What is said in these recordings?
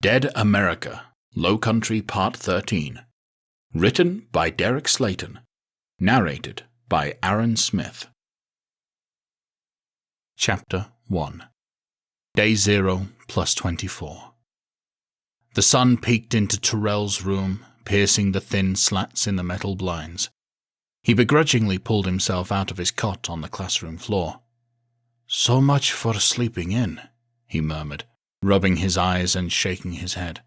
Dead America, Lowcountry Part 13. Written by Derek Slayton. Narrated by Aaron Smith. Chapter 1. Day 0 plus 24. The sun peeked into Terrell's room, piercing the thin slats in the metal blinds. He begrudgingly pulled himself out of his cot on the classroom floor. "So much for sleeping in," he murmured, rubbing his eyes and shaking his head.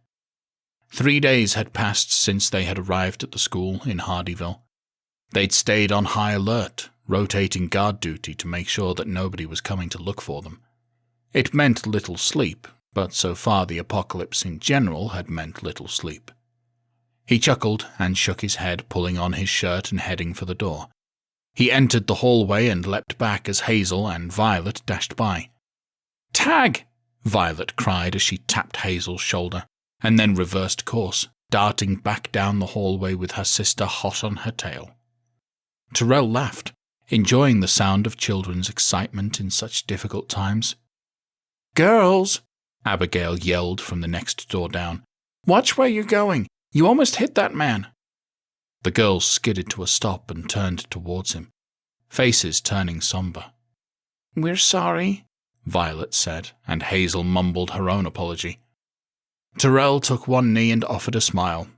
3 days had passed since they had arrived at the school in Hardyville. They'd stayed on high alert, rotating guard duty to make sure that nobody was coming to look for them. It meant little sleep, but so far the apocalypse in general had meant little sleep. He chuckled and shook his head, pulling on his shirt and heading for the door. He entered the hallway and leapt back as Hazel and Violet dashed by. "Tag!" Violet cried as she tapped Hazel's shoulder, and then reversed course, darting back down the hallway with her sister hot on her tail. Terrell laughed, enjoying the sound of children's excitement in such difficult times. "Girls!" Abigail yelled from the next door down. "Watch where you're going! You almost hit that man!" The girls skidded to a stop and turned towards him, faces turning somber. "We're sorry," Violet said, and Hazel mumbled her own apology. Terrell took one knee and offered a smile.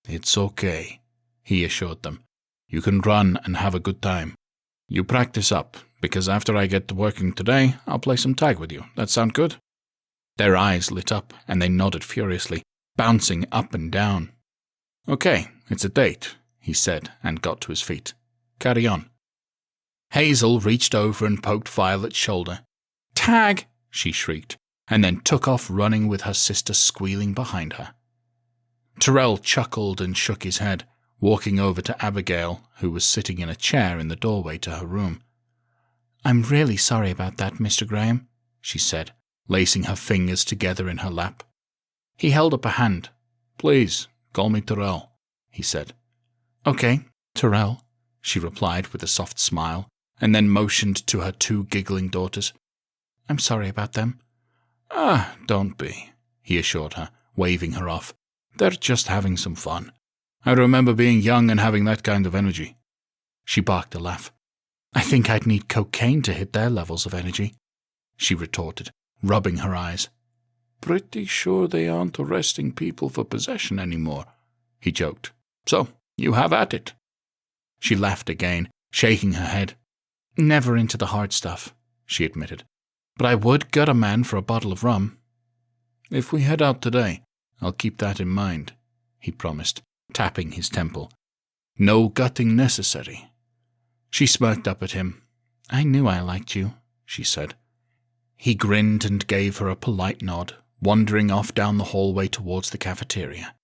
"It's okay," he assured them. "You can run and have a good time. You practice up, because after I get to working today, I'll play some tag with you. That sound good?" Their eyes lit up, and they nodded furiously, bouncing up and down. "Okay, it's a date," he said, and got to his feet. "Carry on." Hazel reached over and poked Violet's shoulder. "Tag!" she shrieked, and then took off running with her sister squealing behind her. Terrell chuckled and shook his head, walking over to Abigail, who was sitting in a chair in the doorway to her room. "I'm really sorry about that, Mr. Graham," she said, lacing her fingers together in her lap. He held up a hand. "Please, call me Terrell," he said. "Okay, Terrell," she replied with a soft smile, and then motioned to her 2 giggling daughters. "I'm sorry about them." Don't be," he assured her, waving her off. "They're just having some fun. I remember being young and having that kind of energy." She barked a laugh. "I think I'd need cocaine to hit their levels of energy," she retorted, rubbing her eyes. "Pretty sure they aren't arresting people for possession anymore," he joked. "So, you have at it." She laughed again, shaking her head. "Never into the hard stuff," she admitted. "But I would gut a man for a bottle of rum." "If we head out today, I'll keep that in mind," he promised, tapping his temple. "No gutting necessary." She smirked up at him. "I knew I liked you," she said. He grinned and gave her a polite nod, wandering off down the hallway towards the cafeteria.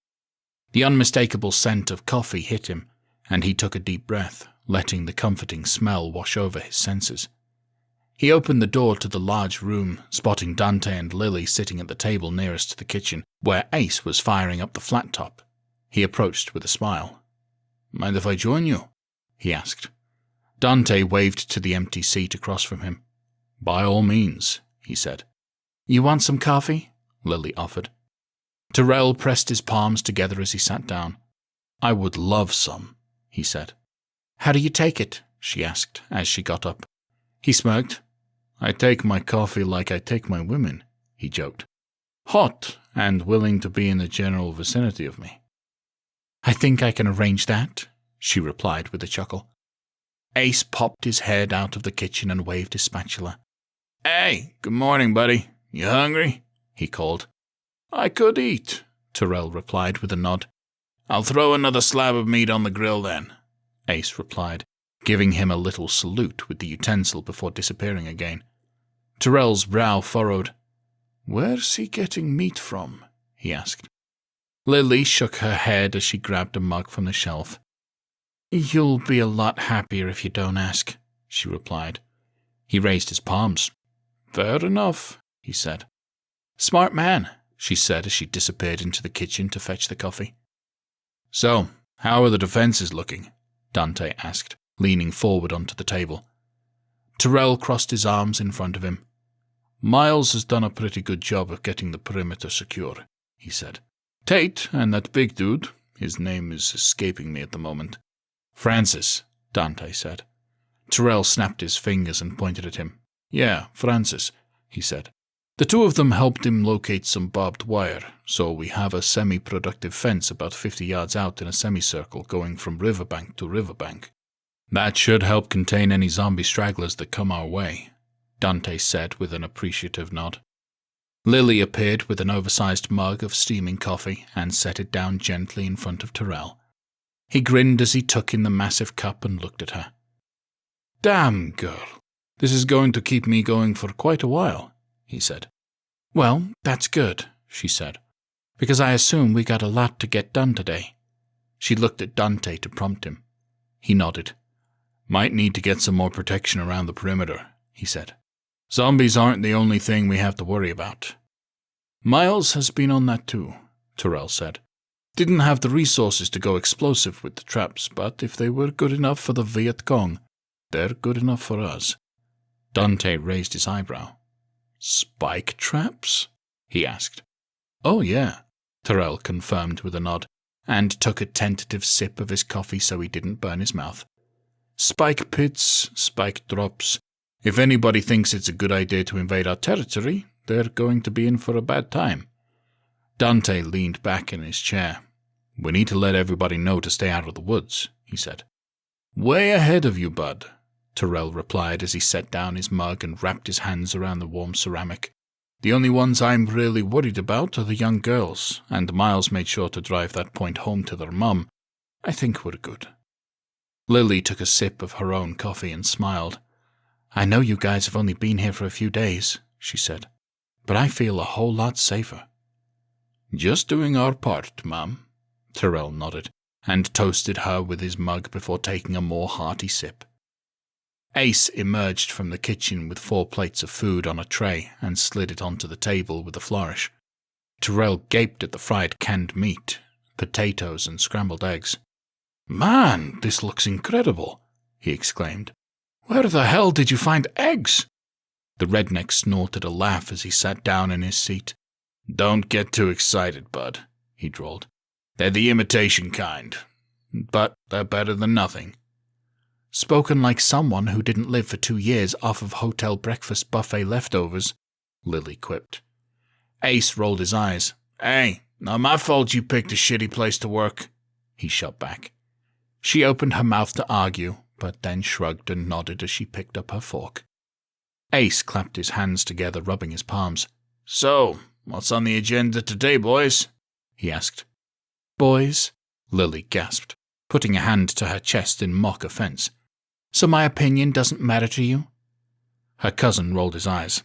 The unmistakable scent of coffee hit him, and he took a deep breath, letting the comforting smell wash over his senses. He opened the door to the large room, spotting Dante and Lily sitting at the table nearest to the kitchen, where Ace was firing up the flat top. He approached with a smile. "Mind if I join you?" he asked. Dante waved to the empty seat across from him. "By all means," he said. "You want some coffee?" Lily offered. Terrell pressed his palms together as he sat down. "I would love some," he said. "How do you take it?" she asked as she got up. He smirked. "I take my coffee like I take my women," he joked. "Hot and willing to be in the general vicinity of me." "I think I can arrange that," she replied with a chuckle. Ace popped his head out of the kitchen and waved his spatula. "Hey, good morning, buddy. You hungry?" he called. "I could eat," Terrell replied with a nod. "I'll throw another slab of meat on the grill then," Ace replied, giving him a little salute with the utensil before disappearing again. Terrell's brow furrowed. "Where's he getting meat from?" he asked. Lily shook her head as she grabbed a mug from the shelf. "You'll be a lot happier if you don't ask," she replied. He raised his palms. "Fair enough," he said. "Smart man," she said as she disappeared into the kitchen to fetch the coffee. "So, how are the defenses looking?" Dante asked, leaning forward onto the table. Terrell crossed his arms in front of him. "Miles has done a pretty good job of getting the perimeter secure," he said. Tate and that big dude, his name is escaping me at the moment. Francis, Dante said. Tyrell snapped his fingers and pointed at him. Yeah, Francis, he said. The two of them helped him locate some barbed wire, so we have a semi-productive fence about 50 yards out in a semicircle going from riverbank to riverbank. That should help contain any zombie stragglers that come our way, Dante said with an appreciative nod. Lily appeared with an oversized mug of steaming coffee and set it down gently in front of Tyrell. He grinned as he took in the massive cup and looked at her. Damn, girl, this is going to keep me going for quite a while, he said. Well, that's good, she said, because I assume we got a lot to get done today. She looked at Dante to prompt him. He nodded. Might need to get some more protection around the perimeter, he said. Zombies aren't the only thing we have to worry about. Miles has been on that too, Tyrell said. Didn't have the resources to go explosive with the traps, but if they were good enough for the Viet Cong, they're good enough for us. Dante raised his eyebrow. Spike traps? He asked. Oh yeah, Tyrell confirmed with a nod, and took a tentative sip of his coffee so he didn't burn his mouth. Spike pits, spike drops. If anybody thinks it's a good idea to invade our territory, they're going to be in for a bad time. Dante leaned back in his chair. We need to let everybody know to stay out of the woods, he said. Way ahead of you, bud, Tyrell replied as he set down his mug and wrapped his hands around the warm ceramic. The only ones I'm really worried about are the young girls, and Miles made sure to drive that point home to their mum. I think we're good. Lily took a sip of her own coffee and smiled. I know you guys have only been here for a few days, she said, but I feel a whole lot safer. Just doing our part, Mum, Tyrell nodded, and toasted her with his mug before taking a more hearty sip. Ace emerged from the kitchen with 4 plates of food on a tray and slid it onto the table with a flourish. Tyrell gaped at the fried canned meat, potatoes, and scrambled eggs. Man, this looks incredible, he exclaimed. Where the hell did you find eggs? The redneck snorted a laugh as he sat down in his seat. Don't get too excited, bud, he drawled. They're the imitation kind, but they're better than nothing. Spoken like someone who didn't live for 2 years off of hotel breakfast buffet leftovers, Lily quipped. Ace rolled his eyes. Hey, not my fault you picked a shitty place to work, he shot back. She opened her mouth to argue, but then shrugged and nodded as she picked up her fork. Ace clapped his hands together, rubbing his palms. So, what's on the agenda today, boys? He asked. Boys? Lily gasped, putting a hand to her chest in mock offense. So my opinion doesn't matter to you? Her cousin rolled his eyes.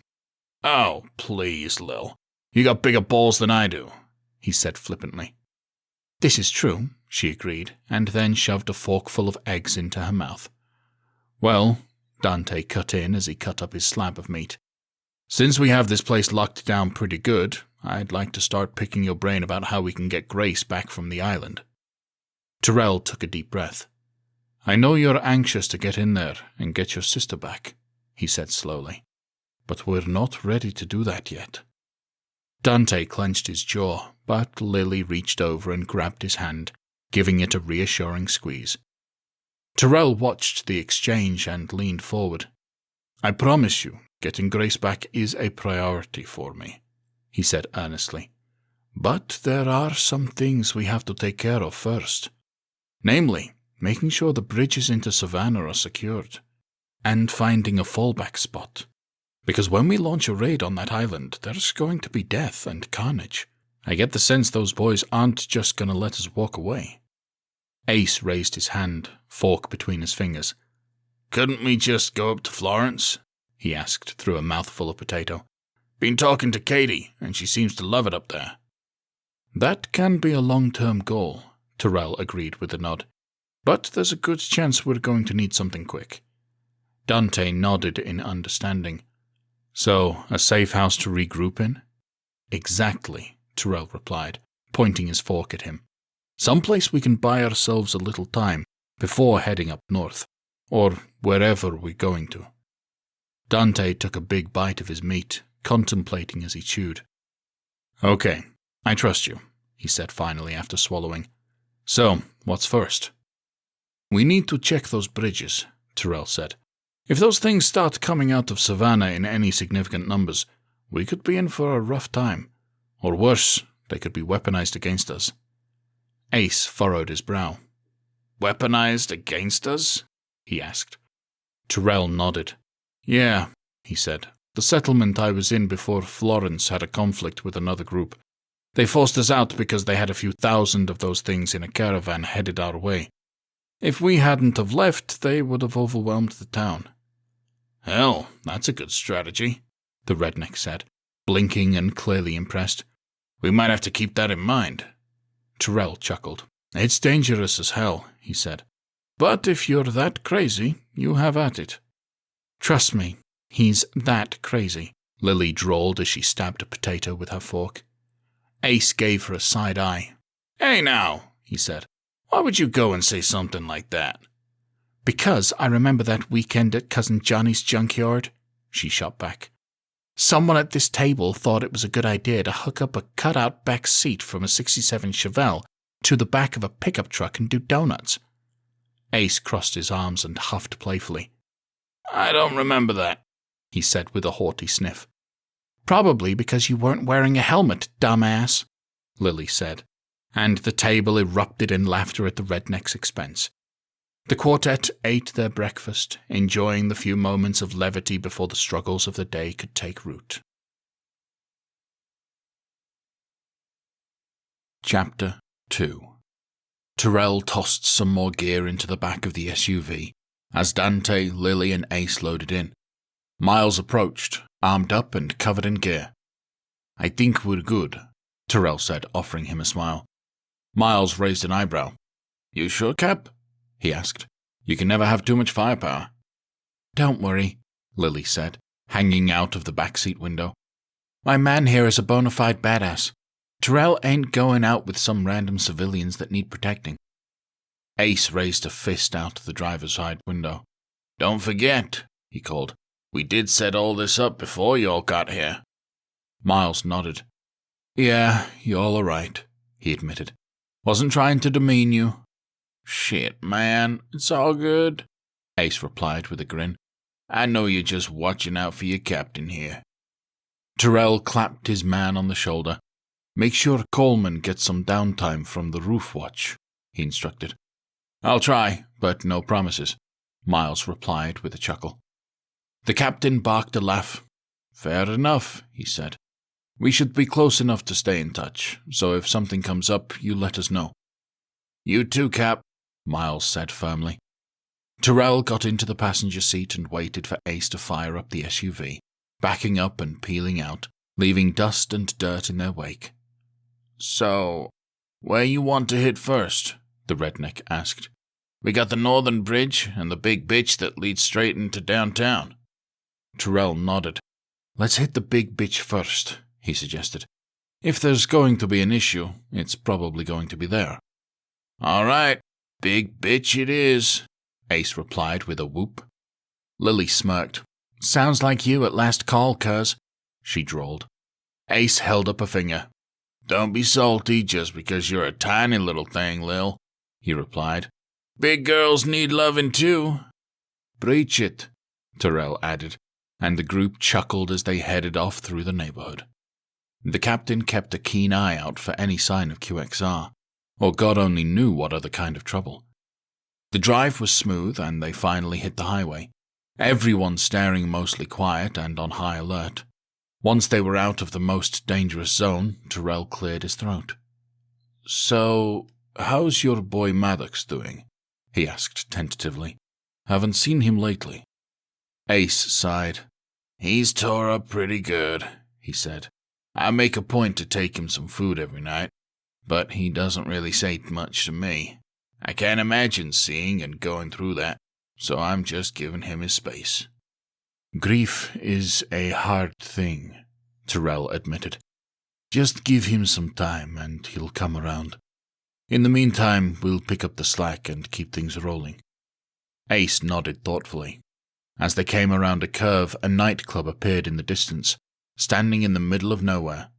Oh, please, Lil. You got bigger balls than I do, he said flippantly. This is true, she agreed, and then shoved a forkful of eggs into her mouth. Well, Dante cut in as he cut up his slab of meat. Since we have this place locked down pretty good, I'd like to start picking your brain about how we can get Grace back from the island. Tyrell took a deep breath. I know you're anxious to get in there and get your sister back, he said slowly, but we're not ready to do that yet. Dante clenched his jaw, but Lily reached over and grabbed his hand, giving it a reassuring squeeze. Tyrell watched the exchange and leaned forward. I promise you, getting Grace back is a priority for me, he said earnestly. But there are some things we have to take care of first. Namely, making sure the bridges into Savannah are secured, and finding a fallback spot. Because when we launch a raid on that island, there's going to be death and carnage. I get the sense those boys aren't just going to let us walk away. Ace raised his hand, fork between his fingers. Couldn't we just go up to Florence? He asked through a mouthful of potato. Been talking to Katie, and she seems to love it up there. That can be a long-term goal, Tyrell agreed with a nod. But there's a good chance we're going to need something quick. Dante nodded in understanding. So, a safe house to regroup in? Exactly, Tyrell replied, pointing his fork at him. Someplace we can buy ourselves a little time before heading up north, or wherever we're going to. Dante took a big bite of his meat, contemplating as he chewed. Okay, I trust you, he said finally after swallowing. So, what's first? We need to check those bridges, Tyrell said. If those things start coming out of Savannah in any significant numbers, we could be in for a rough time. Or worse, they could be weaponized against us. Ace furrowed his brow. Weaponized against us? He asked. Tyrell nodded. Yeah, he said. The settlement I was in before Florence had a conflict with another group. They forced us out because they had a few thousand of those things in a caravan headed our way. If we hadn't have left, they would have overwhelmed the town. Hell, that's a good strategy, the redneck said, blinking and clearly impressed. We might have to keep that in mind. Tyrell chuckled. It's dangerous as hell, he said. But if you're that crazy, you have at it. Trust me, he's that crazy, Lily drawled as she stabbed a potato with her fork. Ace gave her a side eye. Hey now, he said. Why would you go and say something like that? Because I remember that weekend at Cousin Johnny's junkyard, she shot back. Someone at this table thought it was a good idea to hook up a cutout back seat from a 67 Chevelle to the back of a pickup truck and do donuts. Ace crossed his arms and huffed playfully. I don't remember that, he said with a haughty sniff. Probably because you weren't wearing a helmet, dumbass, Lily said, and the table erupted in laughter at the redneck's expense. The quartet ate their breakfast, enjoying the few moments of levity before the struggles of the day could take root. Chapter 2. Tyrell tossed some more gear into the back of the SUV as Dante, Lily, and Ace loaded in. Miles approached, armed up and covered in gear. I think we're good, Tyrell said, offering him a smile. Miles raised an eyebrow. You sure, Cap? He asked. You can never have too much firepower. Don't worry, Lily said, hanging out of the backseat window. My man here is a bona fide badass. Tyrell ain't going out with some random civilians that need protecting. Ace raised a fist out the driver's side window. Don't forget, he called. We did set all this up before y'all got here. Miles nodded. Yeah, y'all are right, he admitted. Wasn't trying to demean you. Shit, man, it's all good, Ace replied with a grin. I know you're just watching out for your captain here. Tyrell clapped his man on the shoulder. Make sure Coleman gets some downtime from the roof watch, he instructed. I'll try, but no promises, Miles replied with a chuckle. The captain barked a laugh. Fair enough, he said. We should be close enough to stay in touch, so if something comes up, you let us know. You too, Cap, Miles said firmly. Tyrell got into the passenger seat and waited for Ace to fire up the SUV, backing up and peeling out, leaving dust and dirt in their wake. So, where you want to hit first? The redneck asked. We got the northern bridge and the big bitch that leads straight into downtown. Tyrell nodded. Let's hit the big bitch first, he suggested. If there's going to be an issue, it's probably going to be there. All right, big bitch it is, Ace replied with a whoop. Lily smirked. Sounds like you at last call, cuz, she drawled. Ace held up a finger. Don't be salty just because you're a tiny little thing, Lil, he replied. Big girls need loving too. Preach it, Tyrell added, and the group chuckled as they headed off through the neighborhood. The captain kept a keen eye out for any sign of QXR, or God only knew what other kind of trouble. The drive was smooth, and they finally hit the highway, everyone staring mostly quiet and on high alert. Once they were out of the most dangerous zone, Tyrell cleared his throat. So, how's your boy Maddox doing? He asked tentatively. Haven't seen him lately. Ace sighed. He's tore up pretty good, he said. I make a point to take him some food every night, but he doesn't really say much to me. I can't imagine seeing and going through that, so I'm just giving him his space. Grief is a hard thing, Tyrell admitted. Just give him some time and he'll come around. In the meantime, we'll pick up the slack and keep things rolling. Ace nodded thoughtfully. As they came around a curve, a nightclub appeared in the distance, standing in the middle of nowhere.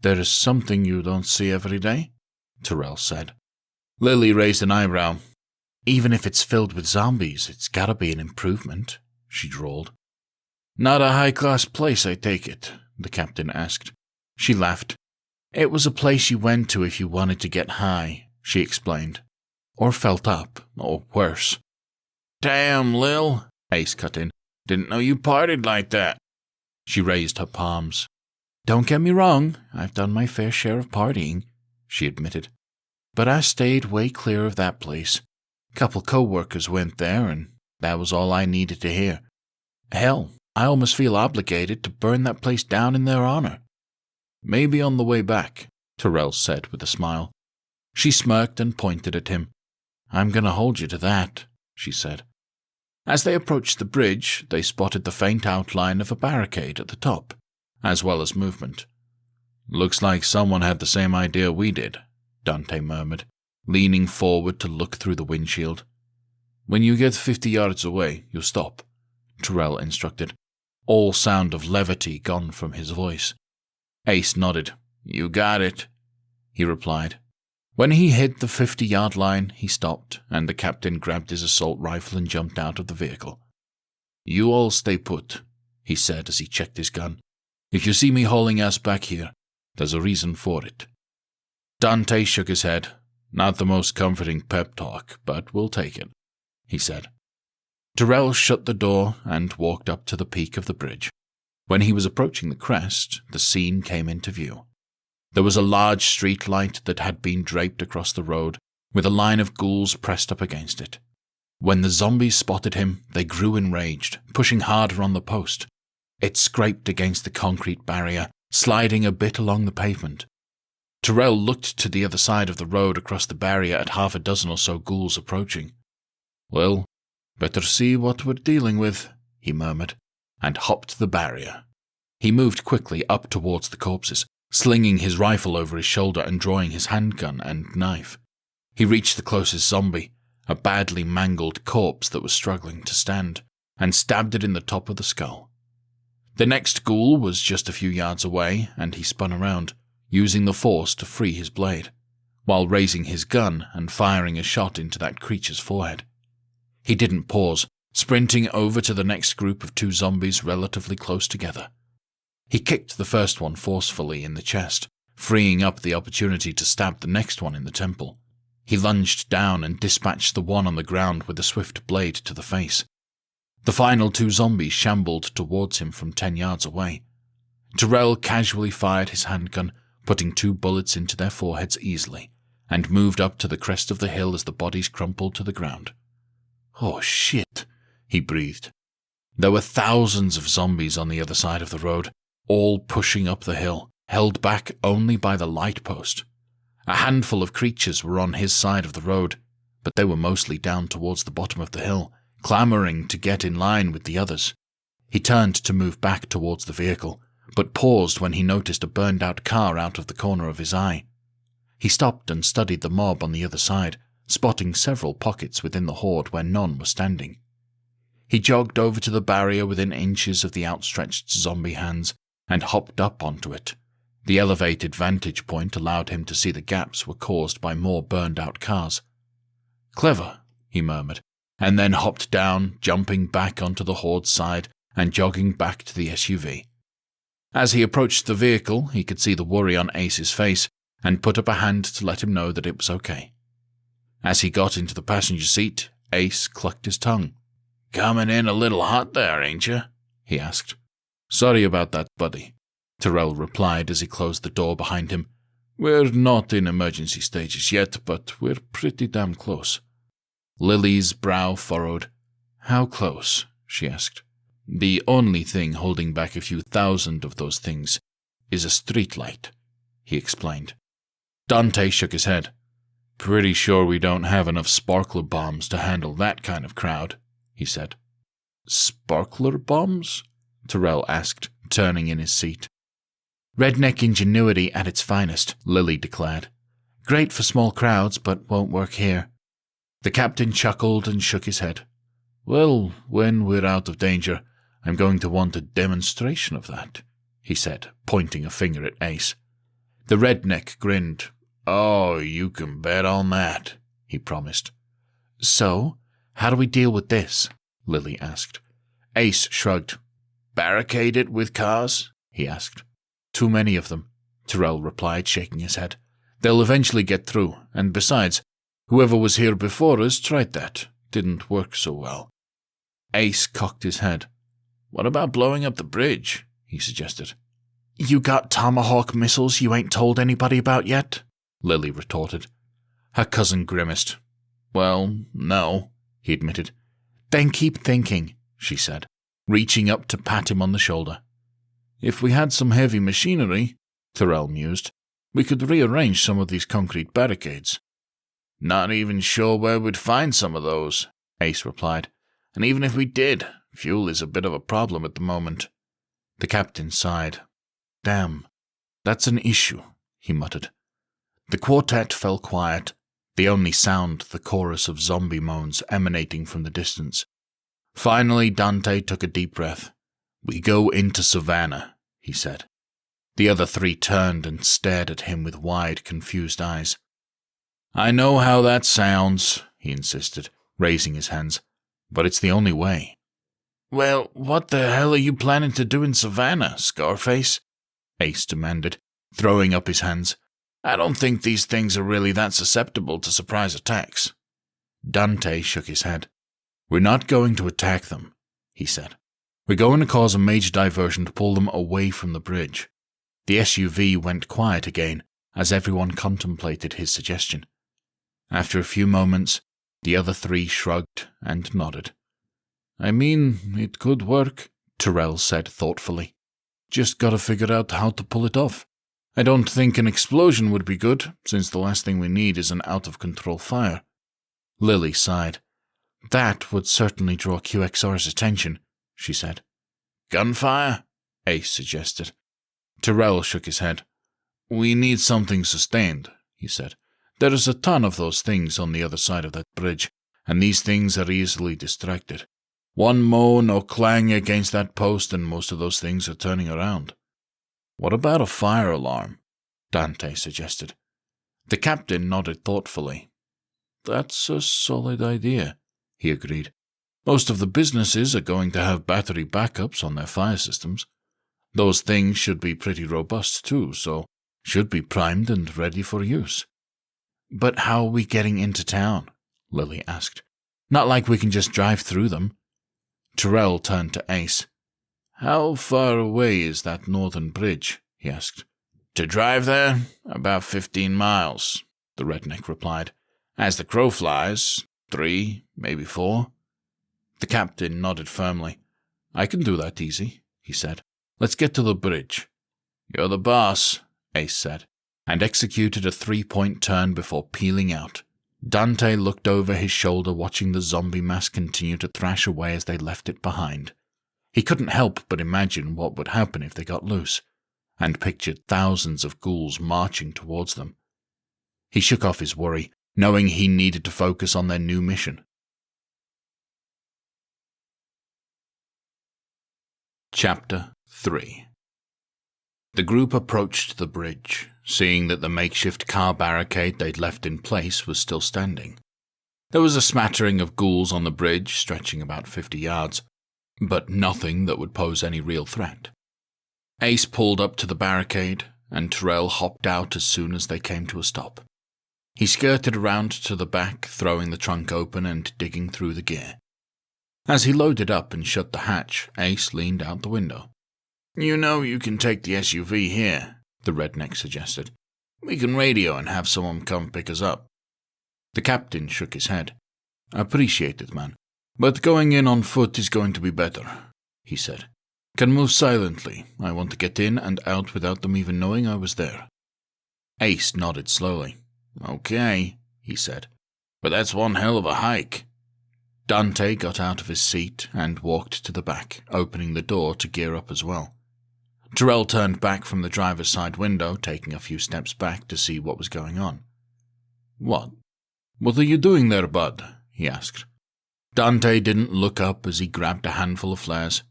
There is something you don't see every day, Tyrell said. Lily raised an eyebrow. Even if it's filled with zombies, it's gotta be an improvement, she drawled. Not a high-class place, I take it, the captain asked. She laughed. It was a place you went to if you wanted to get high, she explained. Or felt up, or worse. Damn, Lil, Ace cut in. Didn't know you partied like that. She raised her palms. Don't get me wrong, I've done my fair share of partying, she admitted. But I stayed way clear of that place. A couple co-workers went there, and that was all I needed to hear. Hell, I almost feel obligated to burn that place down in their honor. Maybe on the way back, Tyrell said with a smile. She smirked and pointed at him. I'm gonna hold you to that, she said. As they approached the bridge, they spotted the faint outline of a barricade at the top, as well as movement. Looks like someone had the same idea we did, Dante murmured, leaning forward to look through the windshield. When you get 50 yards away, you stop, Tyrell instructed, all sound of levity gone from his voice. Ace nodded. You got it, he replied. When he hit the 50-yard line, he stopped, and the captain grabbed his assault rifle and jumped out of the vehicle. You all stay put, he said as he checked his gun. If you see me hauling ass back here, there's a reason for it. Dante shook his head. Not the most comforting pep talk, but we'll take it, he said. Tyrell shut the door and walked up to the peak of the bridge. When he was approaching the crest, the scene came into view. There was a large street light that had been draped across the road, with a line of ghouls pressed up against it. When the zombies spotted him, they grew enraged, pushing harder on the post. It scraped against the concrete barrier, sliding a bit along the pavement. Tyrell looked to the other side of the road across the barrier at half a dozen or so ghouls approaching. Well, better see what we're dealing with, he murmured, and hopped the barrier. He moved quickly up towards the corpses, slinging his rifle over his shoulder and drawing his handgun and knife. He reached the closest zombie, a badly mangled corpse that was struggling to stand, and stabbed it in the top of the skull. The next ghoul was just a few yards away, and he spun around, using the force to free his blade, while raising his gun and firing a shot into that creature's forehead. He didn't pause, sprinting over to the next group of two zombies relatively close together. He kicked the first one forcefully in the chest, freeing up the opportunity to stab the next one in the temple. He lunged down and dispatched the one on the ground with a swift blade to the face. The final two zombies shambled towards him from 10 yards away. Tyrell casually fired his handgun, putting 2 bullets into their foreheads easily, and moved up to the crest of the hill as the bodies crumpled to the ground. Oh shit, he breathed. There were thousands of zombies on the other side of the road, all pushing up the hill, held back only by the light post. A handful of creatures were on his side of the road, but they were mostly down towards the bottom of the hill, clamoring to get in line with the others. He turned to move back towards the vehicle, but paused when he noticed a burned-out car out of the corner of his eye. He stopped and studied the mob on the other side, spotting several pockets within the horde where none were standing. He jogged over to the barrier within inches of the outstretched zombie hands and hopped up onto it. The elevated vantage point allowed him to see the gaps were caused by more burned-out cars. Clever, he murmured, and then hopped down, jumping back onto the horde's side and jogging back to the SUV. As he approached the vehicle, he could see the worry on Ace's face and put up a hand to let him know that it was okay. As he got into the passenger seat, Ace clucked his tongue. "Coming in a little hot there, ain't you?" he asked. "Sorry about that, buddy," Tyrell replied as he closed the door behind him. "We're not in emergency stages yet, but we're pretty damn close." Lily's brow furrowed. "How close?" she asked. "The only thing holding back a few thousand of those things is a streetlight," he explained. Dante shook his head. "Pretty sure we don't have enough sparkler bombs to handle that kind of crowd," he said. "Sparkler bombs?" Tyrell asked, turning in his seat. "Redneck ingenuity at its finest," Lily declared. "Great for small crowds, but won't work here." The captain chuckled and shook his head. "Well, when we're out of danger, I'm going to want a demonstration of that," he said, pointing a finger at Ace. The redneck grinned. "Oh, you can bet on that," he promised. "So, how do we deal with this?" Lily asked. Ace shrugged. "Barricade it with cars?" he asked. "Too many of them," Tyrell replied, shaking his head. "They'll eventually get through, and besides, whoever was here before us tried that. Didn't work so well." Ace cocked his head. "What about blowing up the bridge?" he suggested. "You got tomahawk missiles you ain't told anybody about yet?" Lily retorted. Her cousin grimaced. "Well, no," he admitted. "Then keep thinking," she said, reaching up to pat him on the shoulder. "If we had some heavy machinery," Tyrell mused, "we could rearrange some of these concrete barricades." "Not even sure where we'd find some of those," Ace replied. "And even if we did, fuel is a bit of a problem at the moment." The captain sighed. "Damn, that's an issue," he muttered. The quartet fell quiet, the only sound the chorus of zombie moans emanating from the distance. Finally, Dante took a deep breath. "We go into Savannah," he said. The other three turned and stared at him with wide, confused eyes. "I know how that sounds," he insisted, raising his hands, "but it's the only way." "Well, what the hell are you planning to do in Savannah, Scarface?" Ace demanded, throwing up his hands. "I don't think these things are really that susceptible to surprise attacks." Dante shook his head. "We're not going to attack them," he said. "We're going to cause a major diversion to pull them away from the bridge." The SUV went quiet again as everyone contemplated his suggestion. After a few moments, the other three shrugged and nodded. "I mean, it could work," Tyrell said thoughtfully. "Just gotta figure out how to pull it off. I don't think an explosion would be good, since the last thing we need is an out-of-control fire." Lily sighed. "That would certainly draw QXR's attention," she said. "Gunfire?" Ace suggested. Tyrell shook his head. "We need something sustained," he said. "There is a ton of those things on the other side of that bridge, and these things are easily distracted. One moan or clang against that post and most of those things are turning around." "What about a fire alarm?" Dante suggested. The captain nodded thoughtfully. "That's a solid idea," he agreed. "Most of the businesses are going to have battery backups on their fire systems. Those things should be pretty robust too, so should be primed and ready for use." "But how are we getting into town?" Lily asked. "Not like we can just drive through them." Tyrell turned to Ace. "How far away is that northern bridge?" he asked. "To drive there? About 15 miles, the redneck replied. "As the crow flies, 3, maybe 4. The captain nodded firmly. "I can do that easy," he said. "Let's get to the bridge." "You're the boss," Ace said, and executed a 3-point turn before peeling out. Dante looked over his shoulder, watching the zombie mass continue to thrash away as they left it behind. He couldn't help but imagine what would happen if they got loose, and pictured thousands of ghouls marching towards them. He shook off his worry, knowing he needed to focus on their new mission. Chapter 3. The group approached the bridge, seeing that the makeshift car barricade they'd left in place was still standing. There was a smattering of ghouls on the bridge, stretching about 50 yards, but nothing that would pose any real threat. Ace pulled up to the barricade, and Tyrell hopped out as soon as they came to a stop. He skirted around to the back, throwing the trunk open and digging through the gear. As he loaded up and shut the hatch, Ace leaned out the window. "You know you can take the SUV here," the redneck suggested. "We can radio and have someone come pick us up." The captain shook his head. "Appreciate it, man. But going in on foot is going to be better," he said. "Can move silently. I want to get in and out without them even knowing I was there." Ace nodded slowly. "Okay," he said. "But that's one hell of a hike." Dante got out of his seat and walked to the back, opening the door to gear up as well. Tyrell turned back from the driver's side window, taking a few steps back to see what was going on. What are you doing there, bud?" he asked. Dante didn't look up as he grabbed a handful of flares.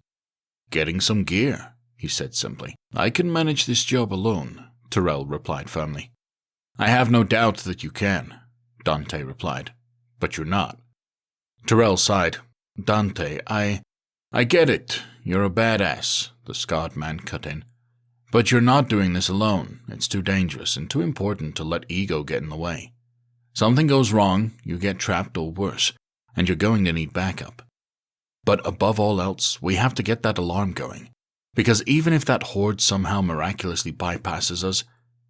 "Getting some gear," he said simply. "I can manage this job alone, Tyrell replied firmly. I have no doubt that you can, Dante replied, but you're not. Tyrell sighed. Dante, I get it. You're a badass, the scarred man cut in. But you're not doing this alone. It's too dangerous and too important to let ego get in the way. Something goes wrong, you get trapped or worse, and you're going to need backup. But above all else, we have to get that alarm going, because even if that horde somehow miraculously bypasses us,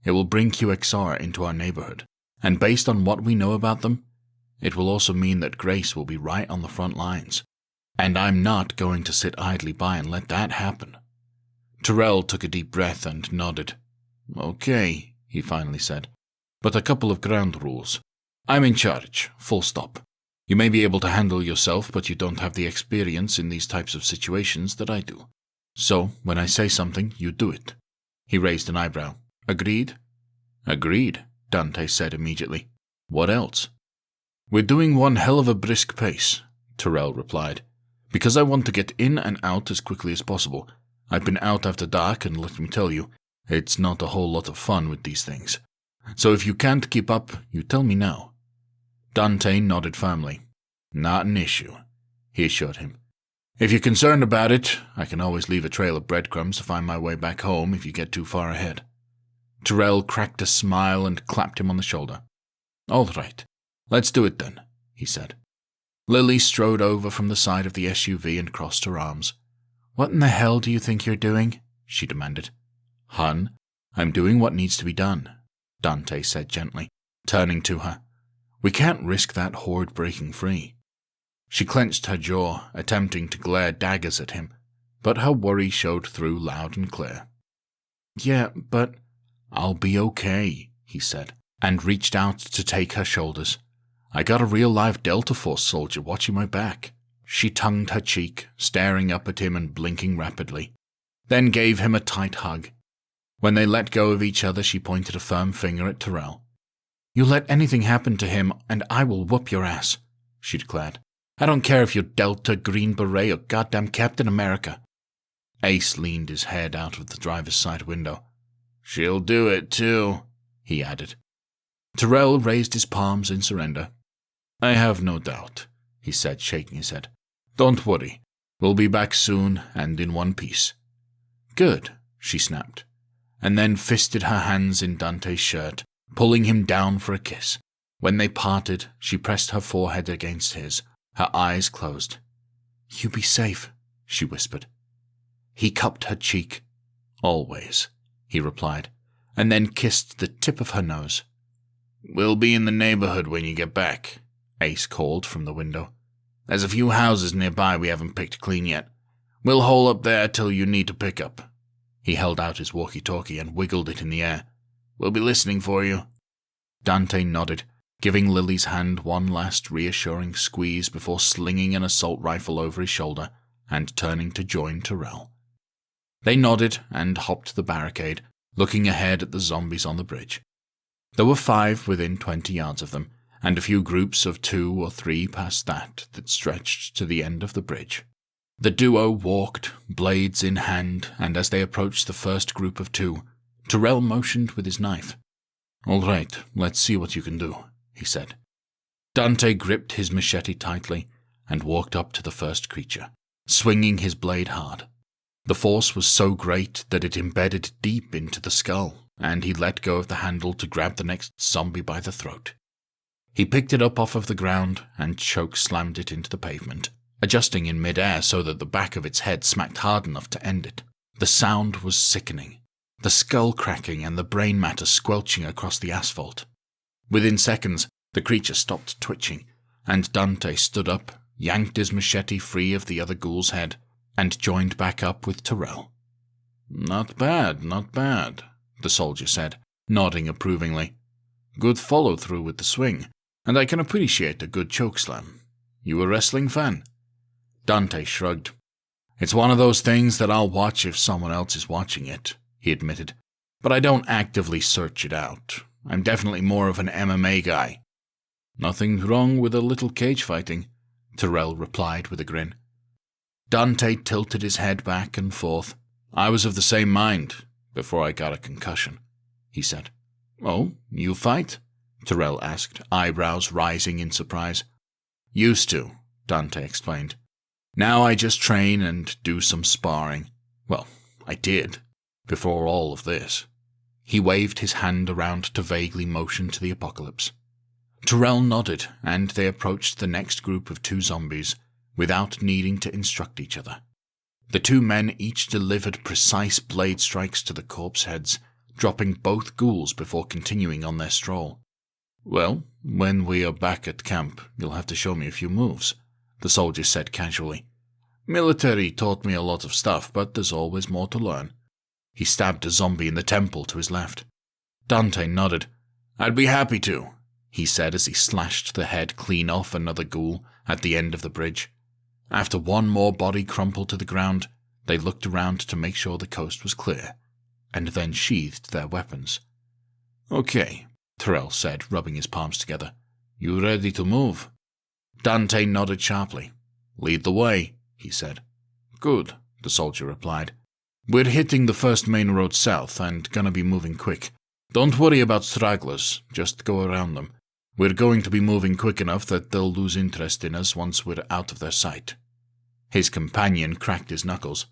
it will bring QXR into our neighborhood, and based on what we know about them, it will also mean that Grace will be right on the front lines. And I'm not going to sit idly by and let that happen. Tyrell took a deep breath and nodded. Okay, he finally said, but a couple of ground rules. I'm in charge, full stop. You may be able to handle yourself, but you don't have the experience in these types of situations that I do. So, when I say something, you do it. He raised an eyebrow. Agreed? Agreed, Dante said immediately. What else? We're doing one hell of a brisk pace, Tyrell replied, because I want to get in and out as quickly as possible. I've been out after dark, and let me tell you, it's not a whole lot of fun with these things. So if you can't keep up, you tell me now. Dante nodded firmly. Not an issue, he assured him. If you're concerned about it, I can always leave a trail of breadcrumbs to find my way back home if you get too far ahead. Tyrell cracked a smile and clapped him on the shoulder. All right, let's do it then, he said. Lily strode over from the side of the SUV and crossed her arms. What in the hell do you think you're doing? She demanded. Hun, I'm doing what needs to be done, Dante said gently, turning to her. We can't risk that horde breaking free. She clenched her jaw, attempting to glare daggers at him, but her worry showed through loud and clear. Yeah, but I'll be okay, he said, and reached out to take her shoulders. I got a real-live Delta Force soldier watching my back. She tongued her cheek, staring up at him and blinking rapidly, then gave him a tight hug. When they let go of each other, she pointed a firm finger at Tyrell. You let anything happen to him, and I will whoop your ass, she declared. I don't care if you're Delta, Green Beret, or goddamn Captain America. Ace leaned his head out of the driver's side window. She'll do it, too, he added. Tyrell raised his palms in surrender. I have no doubt, he said, shaking his head. Don't worry. We'll be back soon and in one piece. Good, she snapped, and then fisted her hands in Dante's shirt, pulling him down for a kiss. When they parted, she pressed her forehead against his, her eyes closed. You be safe, she whispered. He cupped her cheek. Always, he replied, and then kissed the tip of her nose. We'll be in the neighborhood when you get back, Ace called from the window. There's a few houses nearby we haven't picked clean yet. We'll hole up there till you need to pick up. He held out his walkie-talkie and wiggled it in the air. We'll be listening for you. Dante nodded, giving Lily's hand one last reassuring squeeze before slinging an assault rifle over his shoulder and turning to join Tyrell. They nodded and hopped the barricade, looking ahead at the zombies on the bridge. There were 5 within 20 yards of them, and a few groups of 2 or 3 past that stretched to the end of the bridge. The duo walked, blades in hand, and as they approached the first group of 2, Tyrell motioned with his knife. All right, let's see what you can do, he said. Dante gripped his machete tightly and walked up to the first creature, swinging his blade hard. The force was so great that it embedded deep into the skull, and he let go of the handle to grab the next zombie by the throat. He picked it up off of the ground and choke-slammed it into the pavement, adjusting in mid-air so that the back of its head smacked hard enough to end it. The sound was sickening, the skull cracking and the brain matter squelching across the asphalt. Within seconds, the creature stopped twitching, and Dante stood up, yanked his machete free of the other ghoul's head, and joined back up with Tyrell. Not bad, the soldier said, nodding approvingly. Good follow-through with the swing, and I can appreciate a good chokeslam. You a wrestling fan? Dante shrugged. It's one of those things that I'll watch if someone else is watching it, he admitted, but I don't actively search it out. I'm definitely more of an MMA guy. Nothing wrong with a little cage fighting, Tyrell replied with a grin. Dante tilted his head back and forth. I was of the same mind before I got a concussion. he said. "Oh, you fight?" Tyrell asked, eyebrows rising in surprise. "Used to," Dante explained. "Now I just train and do some sparring. Well, I did, before all of this." He waved his hand around to vaguely motion to the apocalypse. Tyrell nodded, and they approached the next group of 2 zombies without needing to instruct each other. The 2 men each delivered precise blade strikes to the corpse heads, dropping both ghouls before continuing on their stroll. "Well, when we are back at camp, you'll have to show me a few moves," the soldier said casually. "Military taught me a lot of stuff, but there's always more to learn." He stabbed a zombie in the temple to his left. Dante nodded. "I'd be happy to," he said as he slashed the head clean off another ghoul at the end of the bridge. After one more body crumpled to the ground, they looked around to make sure the coast was clear, and then sheathed their weapons. "Okay," Tyrell said, rubbing his palms together. "You ready to move?" Dante nodded sharply. "Lead the way," he said. "Good," the soldier replied. "We're hitting the first main road south and gonna be moving quick. Don't worry about stragglers, just go around them. We're going to be moving quick enough that they'll lose interest in us once we're out of their sight." His companion cracked his knuckles.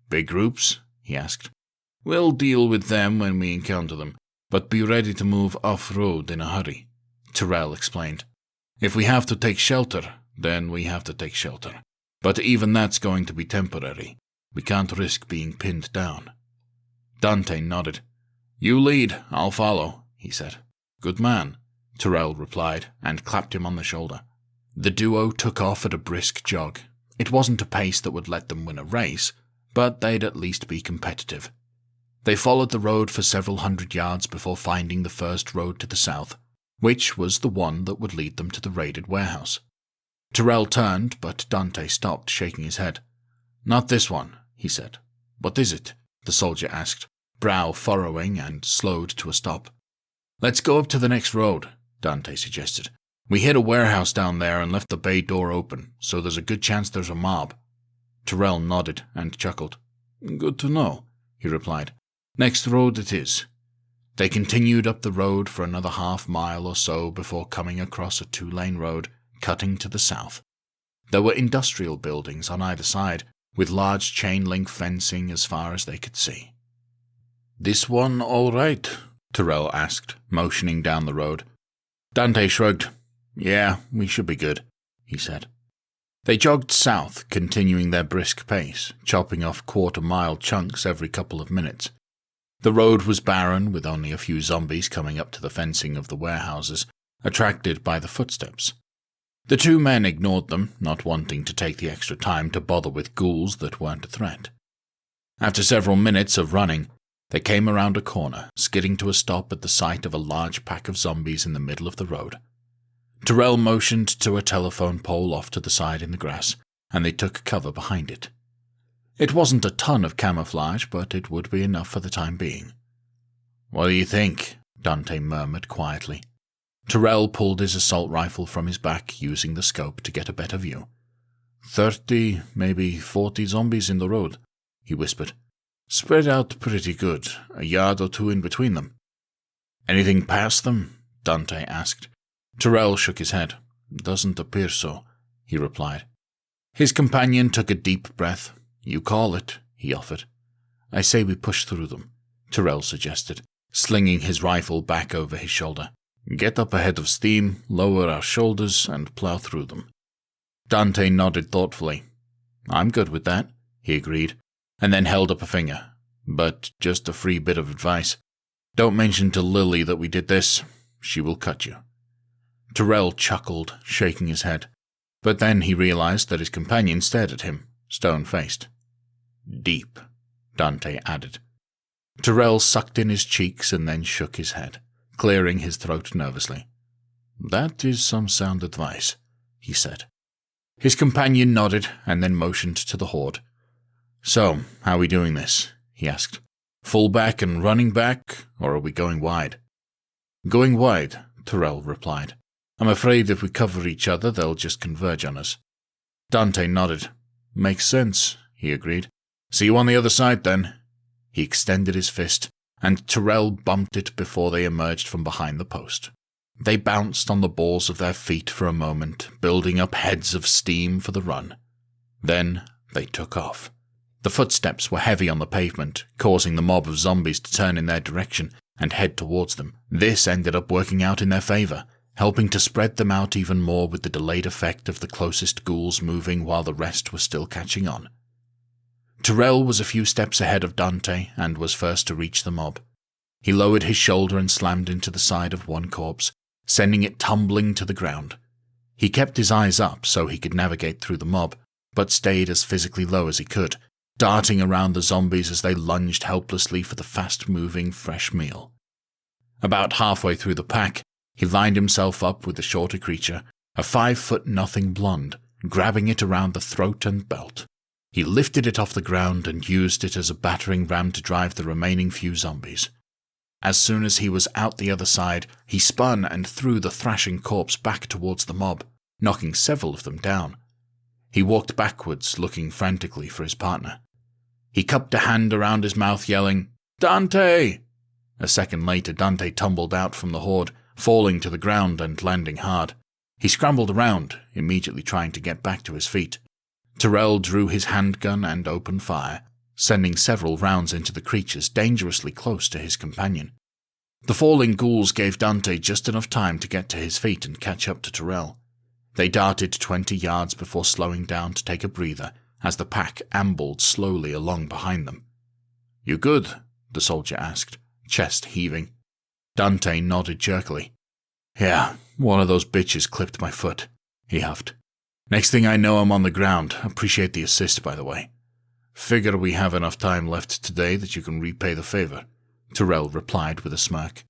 "Big groups?" he asked. "We'll deal with them when we encounter them, but be ready to move off-road in a hurry," Tyrell explained. "If we have to take shelter, then we have to take shelter. But even that's going to be temporary. We can't risk being pinned down." Dante nodded. "You lead, I'll follow," he said. "Good man," Tyrell replied, and clapped him on the shoulder. The duo took off at a brisk jog. It wasn't a pace that would let them win a race, but they'd at least be competitive. They followed the road for several hundred yards before finding the first road to the south, which was the one that would lead them to the raided warehouse. Tyrell turned, but Dante stopped, shaking his head. "Not this one," he said. "What is it?" the soldier asked, brow furrowing, and slowed to a stop. "Let's go up to the next road," Dante suggested. "We hit a warehouse down there and left the bay door open, so there's a good chance there's a mob." Tyrell nodded and chuckled. "Good to know," he replied. "Next road it is." They continued up the road for another half-mile or so before coming across a 2-lane road cutting to the south. There were industrial buildings on either side, with large chain-link fencing as far as they could see. "This one all right?" Tyrell asked, motioning down the road. Dante shrugged. "Yeah, we should be good," he said. They jogged south, continuing their brisk pace, chopping off quarter-mile chunks every couple of minutes. The road was barren, with only a few zombies coming up to the fencing of the warehouses, attracted by the footsteps. The 2 men ignored them, not wanting to take the extra time to bother with ghouls that weren't a threat. After several minutes of running, they came around a corner, skidding to a stop at the sight of a large pack of zombies in the middle of the road. Tyrell motioned to a telephone pole off to the side in the grass, and they took cover behind it. It wasn't a ton of camouflage, but it would be enough for the time being. "What do you think?" Dante murmured quietly. Tyrell pulled his assault rifle from his back, using the scope to get a better view. 30, maybe 40 zombies in the road," he whispered. "Spread out pretty good, a yard or 2 in between them." "Anything past them?" Dante asked. Tyrell shook his head. "Doesn't appear so," he replied. His companion took a deep breath. "You call it," he offered. "I say we push through them," Tyrell suggested, slinging his rifle back over his shoulder. "Get up ahead of steam, lower our shoulders, and plow through them." Dante nodded thoughtfully. "I'm good with that," he agreed, and then held up a finger. "But just a free bit of advice. Don't mention to Lily that we did this. She will cut you." Tyrell chuckled, shaking his head, but then he realized that his companion stared at him, stone-faced. "Deep," Dante added. Tyrell sucked in his cheeks and then shook his head, clearing his throat nervously. "That is some sound advice," he said. His companion nodded and then motioned to the horde. "So, how are we doing this?" he asked. "Full back and running back, or are we going wide?" "Going wide," Tyrell replied. "I'm afraid if we cover each other, they'll just converge on us." Dante nodded. "Makes sense," he agreed. "See you on the other side, then." He extended his fist, and Tyrell bumped it before they emerged from behind the post. They bounced on the balls of their feet for a moment, building up heads of steam for the run. Then they took off. The footsteps were heavy on the pavement, causing the mob of zombies to turn in their direction and head towards them. This ended up working out in their favor, helping to spread them out even more with the delayed effect of the closest ghouls moving while the rest were still catching on. Tyrell was a few steps ahead of Dante and was first to reach the mob. He lowered his shoulder and slammed into the side of one corpse, sending it tumbling to the ground. He kept his eyes up so he could navigate through the mob, but stayed as physically low as he could, darting around the zombies as they lunged helplessly for the fast-moving, fresh meal. About halfway through the pack, he lined himself up with the shorter creature, a 5'0" blonde, grabbing it around the throat and belt. He lifted it off the ground and used it as a battering ram to drive the remaining few zombies. As soon as he was out the other side, he spun and threw the thrashing corpse back towards the mob, knocking several of them down. He walked backwards, looking frantically for his partner. He cupped a hand around his mouth, yelling, "Dante!" A second later, Dante tumbled out from the horde, falling to the ground and landing hard. He scrambled around, immediately trying to get back to his feet. Tyrell drew his handgun and opened fire, sending several rounds into the creatures dangerously close to his companion. The falling ghouls gave Dante just enough time to get to his feet and catch up to Tyrell. They darted 20 yards before slowing down to take a breather as the pack ambled slowly along behind them. "You good?" the soldier asked, chest heaving. Dante nodded jerkily. "Yeah, one of those bitches clipped my foot," he huffed. "Next thing I know, I'm on the ground. Appreciate the assist, by the way. Figure we have enough time left today that you can repay the favor," Tyrell replied with a smirk.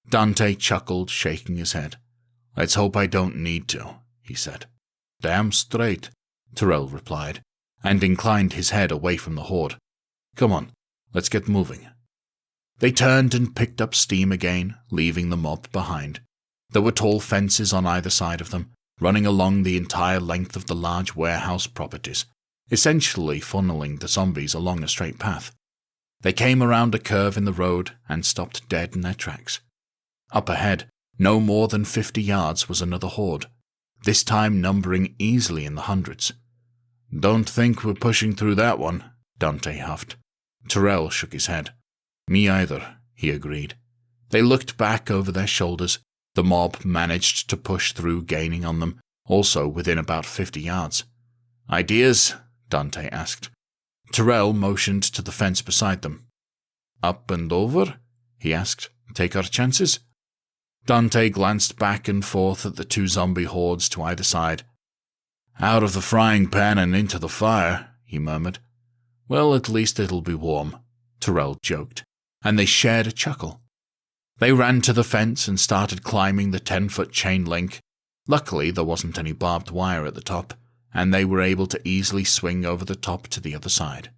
Dante chuckled, shaking his head. "Let's hope I don't need to," he said. "Damn straight," Tyrell replied, and inclined his head away from the horde. "Come on, let's get moving." They turned and picked up steam again, leaving the mob behind. There were tall fences on either side of them, running along the entire length of the large warehouse properties, essentially funneling the zombies along a straight path. They came around a curve in the road and stopped dead in their tracks. Up ahead, no more than 50 yards, was another horde, this time numbering easily in the hundreds. "Don't think we're pushing through that one," Dante huffed. Tyrell shook his head. "Me either," he agreed. They looked back over their shoulders. The mob managed to push through, gaining on them, also within about 50 yards. "Ideas?" Dante asked. Tyrell motioned to the fence beside them. "Up and over?" he asked. "Take our chances?" Dante glanced back and forth at the two zombie hordes to either side. "Out of the frying pan and into the fire," he murmured. "Well, at least it'll be warm," Tyrell joked, and they shared a chuckle. They ran to the fence and started climbing the 10-foot chain link. Luckily, there wasn't any barbed wire at the top, and they were able to easily swing over the top to the other side.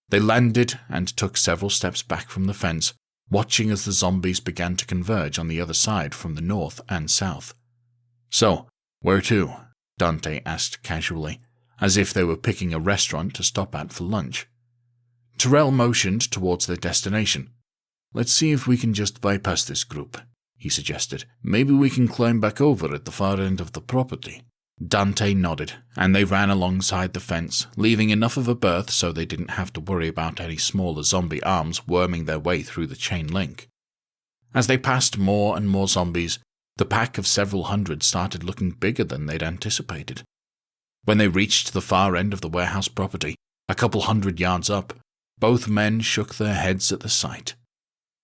They landed and took several steps back from the fence, watching as the zombies began to converge on the other side from the north and south. "So, where to?" Dante asked casually, as if they were picking a restaurant to stop at for lunch. Tyrell motioned towards their destination. "Let's see if we can just bypass this group," he suggested. "Maybe we can climb back over at the far end of the property." Dante nodded, and they ran alongside the fence, leaving enough of a berth so they didn't have to worry about any smaller zombie arms worming their way through the chain link. As they passed more and more zombies, the pack of several hundred started looking bigger than they'd anticipated. When they reached the far end of the warehouse property, a couple 100 yards up, both men shook their heads at the sight.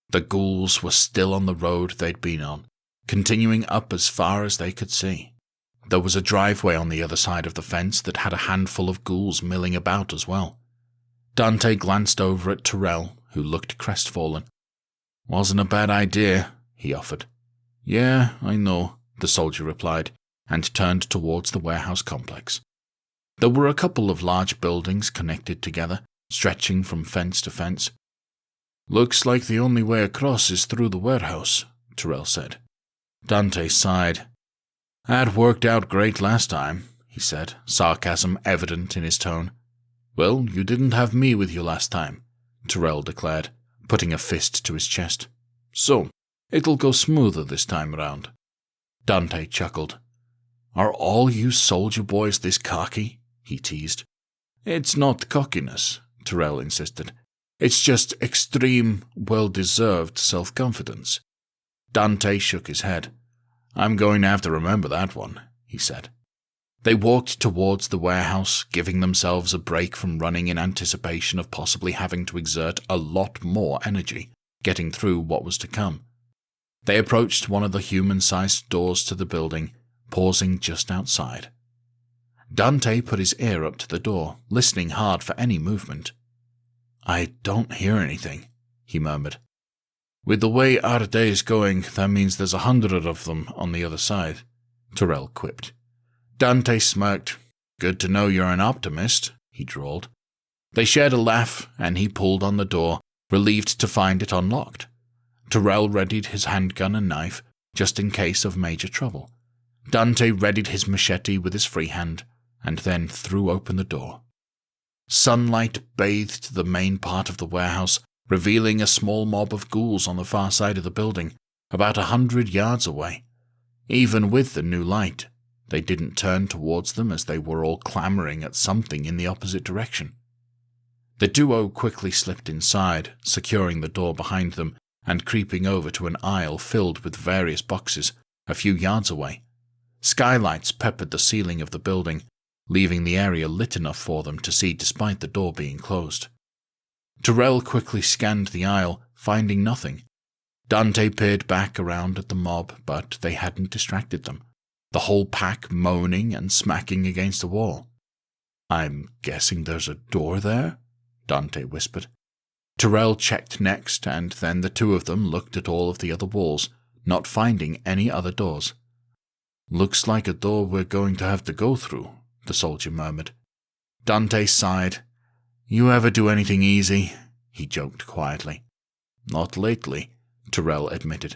The ghouls were still on the road they'd been on, continuing up as far as they could see. There was a driveway on the other side of the fence that had a handful of ghouls milling about as well. Dante glanced over at Tyrell, who looked crestfallen. "Wasn't a bad idea," he offered. "Yeah, I know," the soldier replied, and turned towards the warehouse complex. There were a couple of large buildings connected together, stretching from fence to fence. "Looks like the only way across is through the warehouse," Tyrell said. Dante sighed. "That worked out great last time," he said, sarcasm evident in his tone. "Well, you didn't have me with you last time," Tyrell declared, putting a fist to his chest. "So, it'll go smoother this time round." Dante chuckled. "Are all you soldier boys this cocky?" he teased. "It's not cockiness," Tyrell insisted. "It's just extreme, well-deserved self-confidence." Dante shook his head. "I'm going to have to remember that one," he said. They walked towards the warehouse, giving themselves a break from running in anticipation of possibly having to exert a lot more energy, getting through what was to come. They approached one of the human-sized doors to the building, pausing just outside. Dante put his ear up to the door, listening hard for any movement. "I don't hear anything," he murmured. "With the way our day is going, that means there's 100 of them on the other side," Tyrell quipped. Dante smirked. "Good to know you're an optimist," he drawled. They shared a laugh, and he pulled on the door, relieved to find it unlocked. Tyrell readied his handgun and knife, just in case of major trouble. Dante readied his machete with his free hand, and then threw open the door. Sunlight bathed the main part of the warehouse, revealing a small mob of ghouls on the far side of the building, about 100 yards away. Even with the new light, they didn't turn towards them as they were all clamoring at something in the opposite direction. The duo quickly slipped inside, securing the door behind them and creeping over to an aisle filled with various boxes a few yards away. Skylights peppered the ceiling of the building, leaving the area lit enough for them to see despite the door being closed. Tyrell quickly scanned the aisle, finding nothing. Dante peered back around at the mob, but they hadn't distracted them, the whole pack moaning and smacking against the wall. "I'm guessing there's a door there?" Dante whispered. Tyrell checked next, and then the two of them looked at all of the other walls, not finding any other doors. "Looks like a door we're going to have to go through," the soldier murmured. Dante sighed. "You ever do anything easy?" he joked quietly. "Not lately," Tyrell admitted.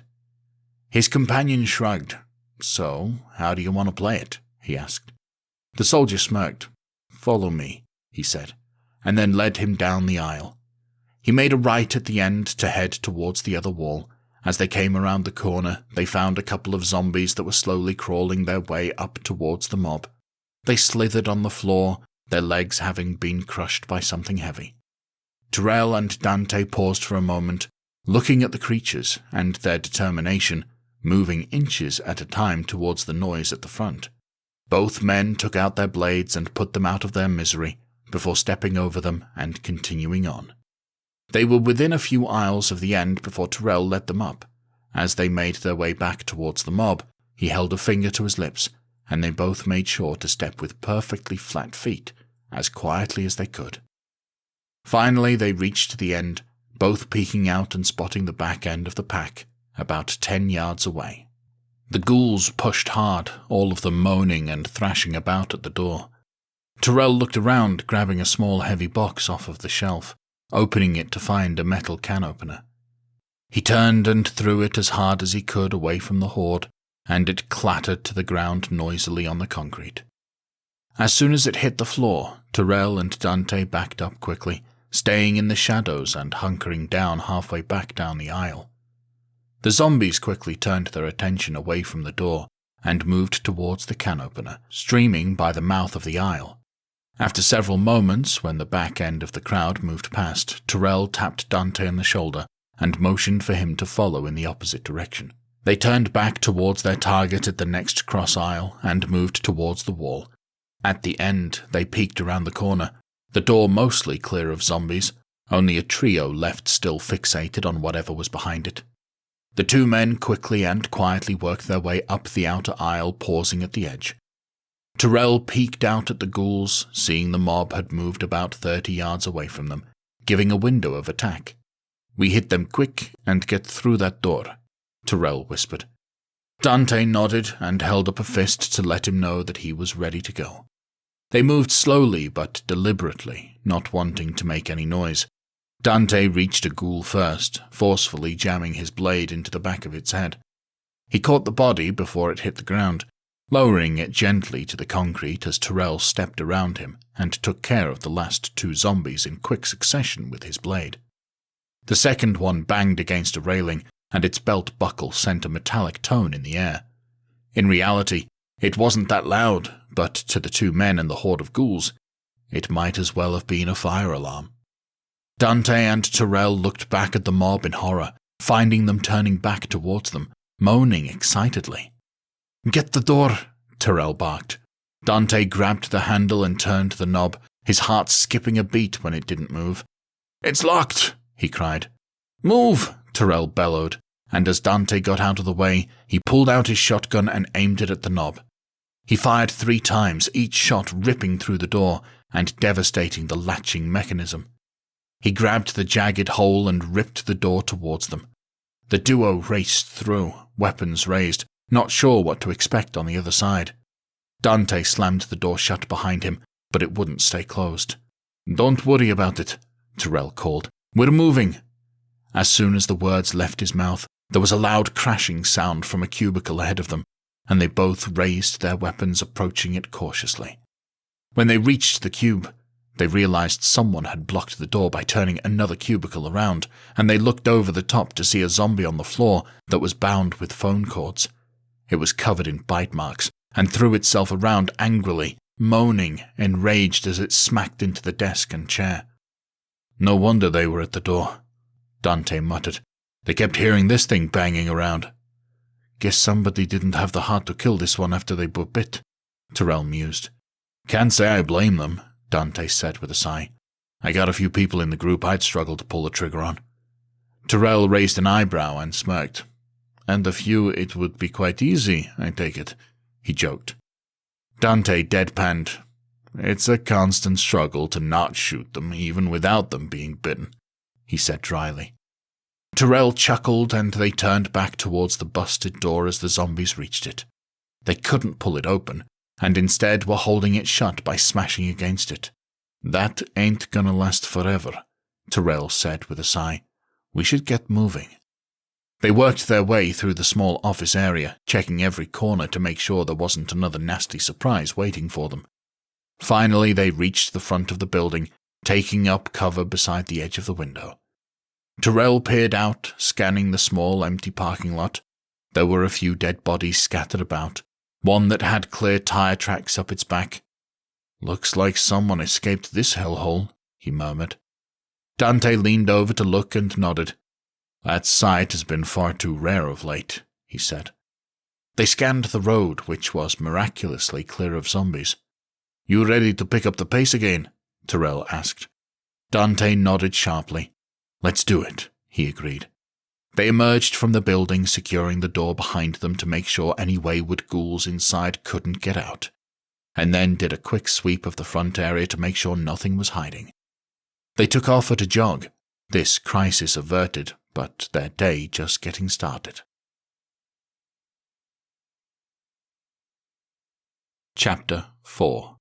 His companion shrugged. "So, how do you want to play it?" he asked. The soldier smirked. "Follow me," he said, and then led him down the aisle. He made a right at the end to head towards the other wall. As they came around the corner, they found a couple of zombies that were slowly crawling their way up towards the mob. They slithered on the floor, their legs having been crushed by something heavy. Tyrell and Dante paused for a moment, looking at the creatures and their determination, moving inches at a time towards the noise at the front. Both men took out their blades and put them out of their misery, before stepping over them and continuing on. They were within a few aisles of the end before Tyrell led them up. As they made their way back towards the mob, he held a finger to his lips, and they both made sure to step with perfectly flat feet, as quietly as they could. Finally, they reached the end, both peeking out and spotting the back end of the pack, about 10 yards away. The ghouls pushed hard, all of them moaning and thrashing about at the door. Tyrell looked around, grabbing a small heavy box off of the shelf, opening it to find a metal can opener. He turned and threw it as hard as he could away from the horde, and it clattered to the ground noisily on the concrete. As soon as it hit the floor, Tyrell and Dante backed up quickly, staying in the shadows and hunkering down halfway back down the aisle. The zombies quickly turned their attention away from the door and moved towards the can opener, streaming by the mouth of the aisle. After several moments, when the back end of the crowd moved past, Tyrell tapped Dante on the shoulder and motioned for him to follow in the opposite direction. They turned back towards their target at the next cross aisle and moved towards the wall. At the end, they peeked around the corner, the door mostly clear of zombies, only a trio left still fixated on whatever was behind it. The two men quickly and quietly worked their way up the outer aisle, pausing at the edge. Tyrell peeked out at the ghouls, seeing the mob had moved about 30 yards away from them, giving a window of attack. "We hit them quick and get through that door," Tyrell whispered. Dante nodded and held up a fist to let him know that he was ready to go. They moved slowly but deliberately, not wanting to make any noise. Dante reached a ghoul first, forcefully jamming his blade into the back of its head. He caught the body before it hit the ground, lowering it gently to the concrete as Tyrell stepped around him and took care of the last two zombies in quick succession with his blade. The second one banged against a railing, and its belt buckle sent a metallic tone in the air. In reality, it wasn't that loud, but to the two men and the horde of ghouls, it might as well have been a fire alarm. Dante and Tyrell looked back at the mob in horror, finding them turning back towards them, moaning excitedly. "Get the door," Tyrell barked. Dante grabbed the handle and turned the knob, his heart skipping a beat when it didn't move. "It's locked," he cried. "Move," Tyrell bellowed, and as Dante got out of the way, he pulled out his shotgun and aimed it at the knob. He fired 3 times, each shot ripping through the door and devastating the latching mechanism. He grabbed the jagged hole and ripped the door towards them. The duo raced through, weapons raised, not sure what to expect on the other side. Dante slammed the door shut behind him, but it wouldn't stay closed. "Don't worry about it," Tyrell called. "We're moving." As soon as the words left his mouth, there was a loud crashing sound from a cubicle ahead of them, and they both raised their weapons, approaching it cautiously. When they reached the cube, they realized someone had blocked the door by turning another cubicle around, and they looked over the top to see a zombie on the floor that was bound with phone cords. It was covered in bite marks, and threw itself around angrily, moaning, enraged as it smacked into the desk and chair. "No wonder they were at the door," Dante muttered. "They kept hearing this thing banging around." "Guess somebody didn't have the heart to kill this one after they were bit," Tyrell mused. "Can't say I blame them," Dante said with a sigh. "I got a few people in the group I'd struggle to pull the trigger on." Tyrell raised an eyebrow and smirked. "And a few it would be quite easy, I take it," he joked. Dante deadpanned. "It's a constant struggle to not shoot them, even without them being bitten," he said dryly. Tyrell chuckled, and they turned back towards the busted door as the zombies reached it. They couldn't pull it open, and instead were holding it shut by smashing against it. "That ain't gonna last forever," Tyrell said with a sigh. "We should get moving." They worked their way through the small office area, checking every corner to make sure there wasn't another nasty surprise waiting for them. Finally, they reached the front of the building, taking up cover beside the edge of the window. Tyrell peered out, scanning the small, empty parking lot. There were a few dead bodies scattered about, one that had clear tire tracks up its back. "Looks like someone escaped this hellhole," he murmured. Dante leaned over to look and nodded. "That sight has been far too rare of late," he said. They scanned the road, which was miraculously clear of zombies. "You ready to pick up the pace again?" Tyrell asked. Dante nodded sharply. "Let's do it," he agreed. They emerged from the building, securing the door behind them to make sure any wayward ghouls inside couldn't get out, and then did a quick sweep of the front area to make sure nothing was hiding. They took off at a jog, this crisis averted, but their day just getting started. Chapter 4.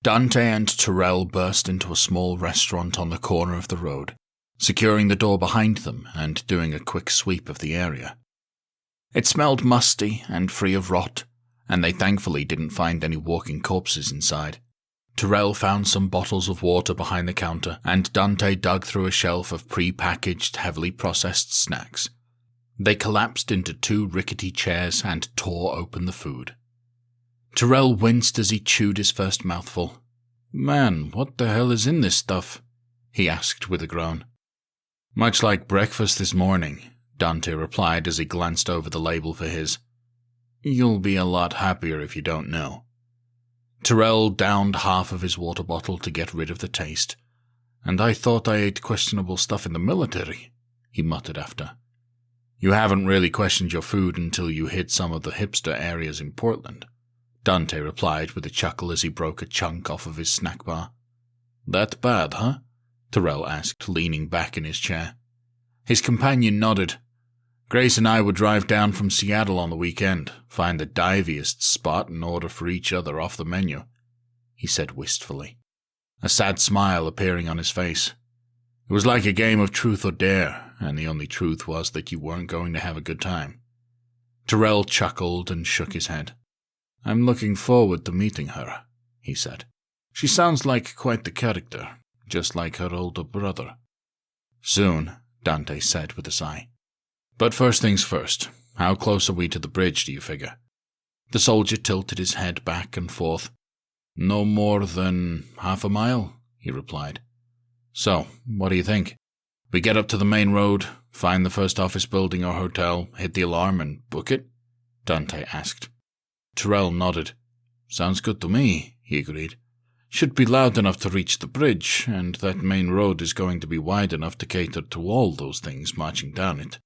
Dante and Tyrell burst into a small restaurant on the corner of the road, securing the door behind them and doing a quick sweep of the area. It smelled musty and free of rot, and they thankfully didn't find any walking corpses inside. Tyrell found some bottles of water behind the counter, and Dante dug through a shelf of pre-packaged, heavily processed snacks. They collapsed into 2 rickety chairs and tore open the food. Tyrell winced as he chewed his first mouthful. "Man, what the hell is in this stuff?" he asked with a groan. "Much like breakfast this morning," Dante replied as he glanced over the label for his. "You'll be a lot happier if you don't know." Tyrell downed half of his water bottle to get rid of the taste. "And I thought I ate questionable stuff in the military," he muttered after. "You haven't really questioned your food until you hit some of the hipster areas in Portland," Dante replied with a chuckle as he broke a chunk off of his snack bar. "That bad, huh?" Tyrell asked, leaning back in his chair. His companion nodded. "Grace and I would drive down from Seattle on the weekend, find the diviest spot and order for each other off the menu," he said wistfully, a sad smile appearing on his face. "It was like a game of truth or dare, and the only truth was that you weren't going to have a good time." Tyrell chuckled and shook his head. "I'm looking forward to meeting her," he said. "She sounds like quite the character, just like her older brother." Soon, Dante said with a sigh. But first things first, how close are we to the bridge, do you figure? The soldier tilted his head back and forth. No more than half a mile, he replied. So, what do you think? We get up to the main road, find the first office building or hotel, hit the alarm and book it? Dante asked. Tyrrell nodded. Sounds good to me, he agreed. Should be loud enough to reach the bridge, and that main road is going to be wide enough to cater to all those things marching down it.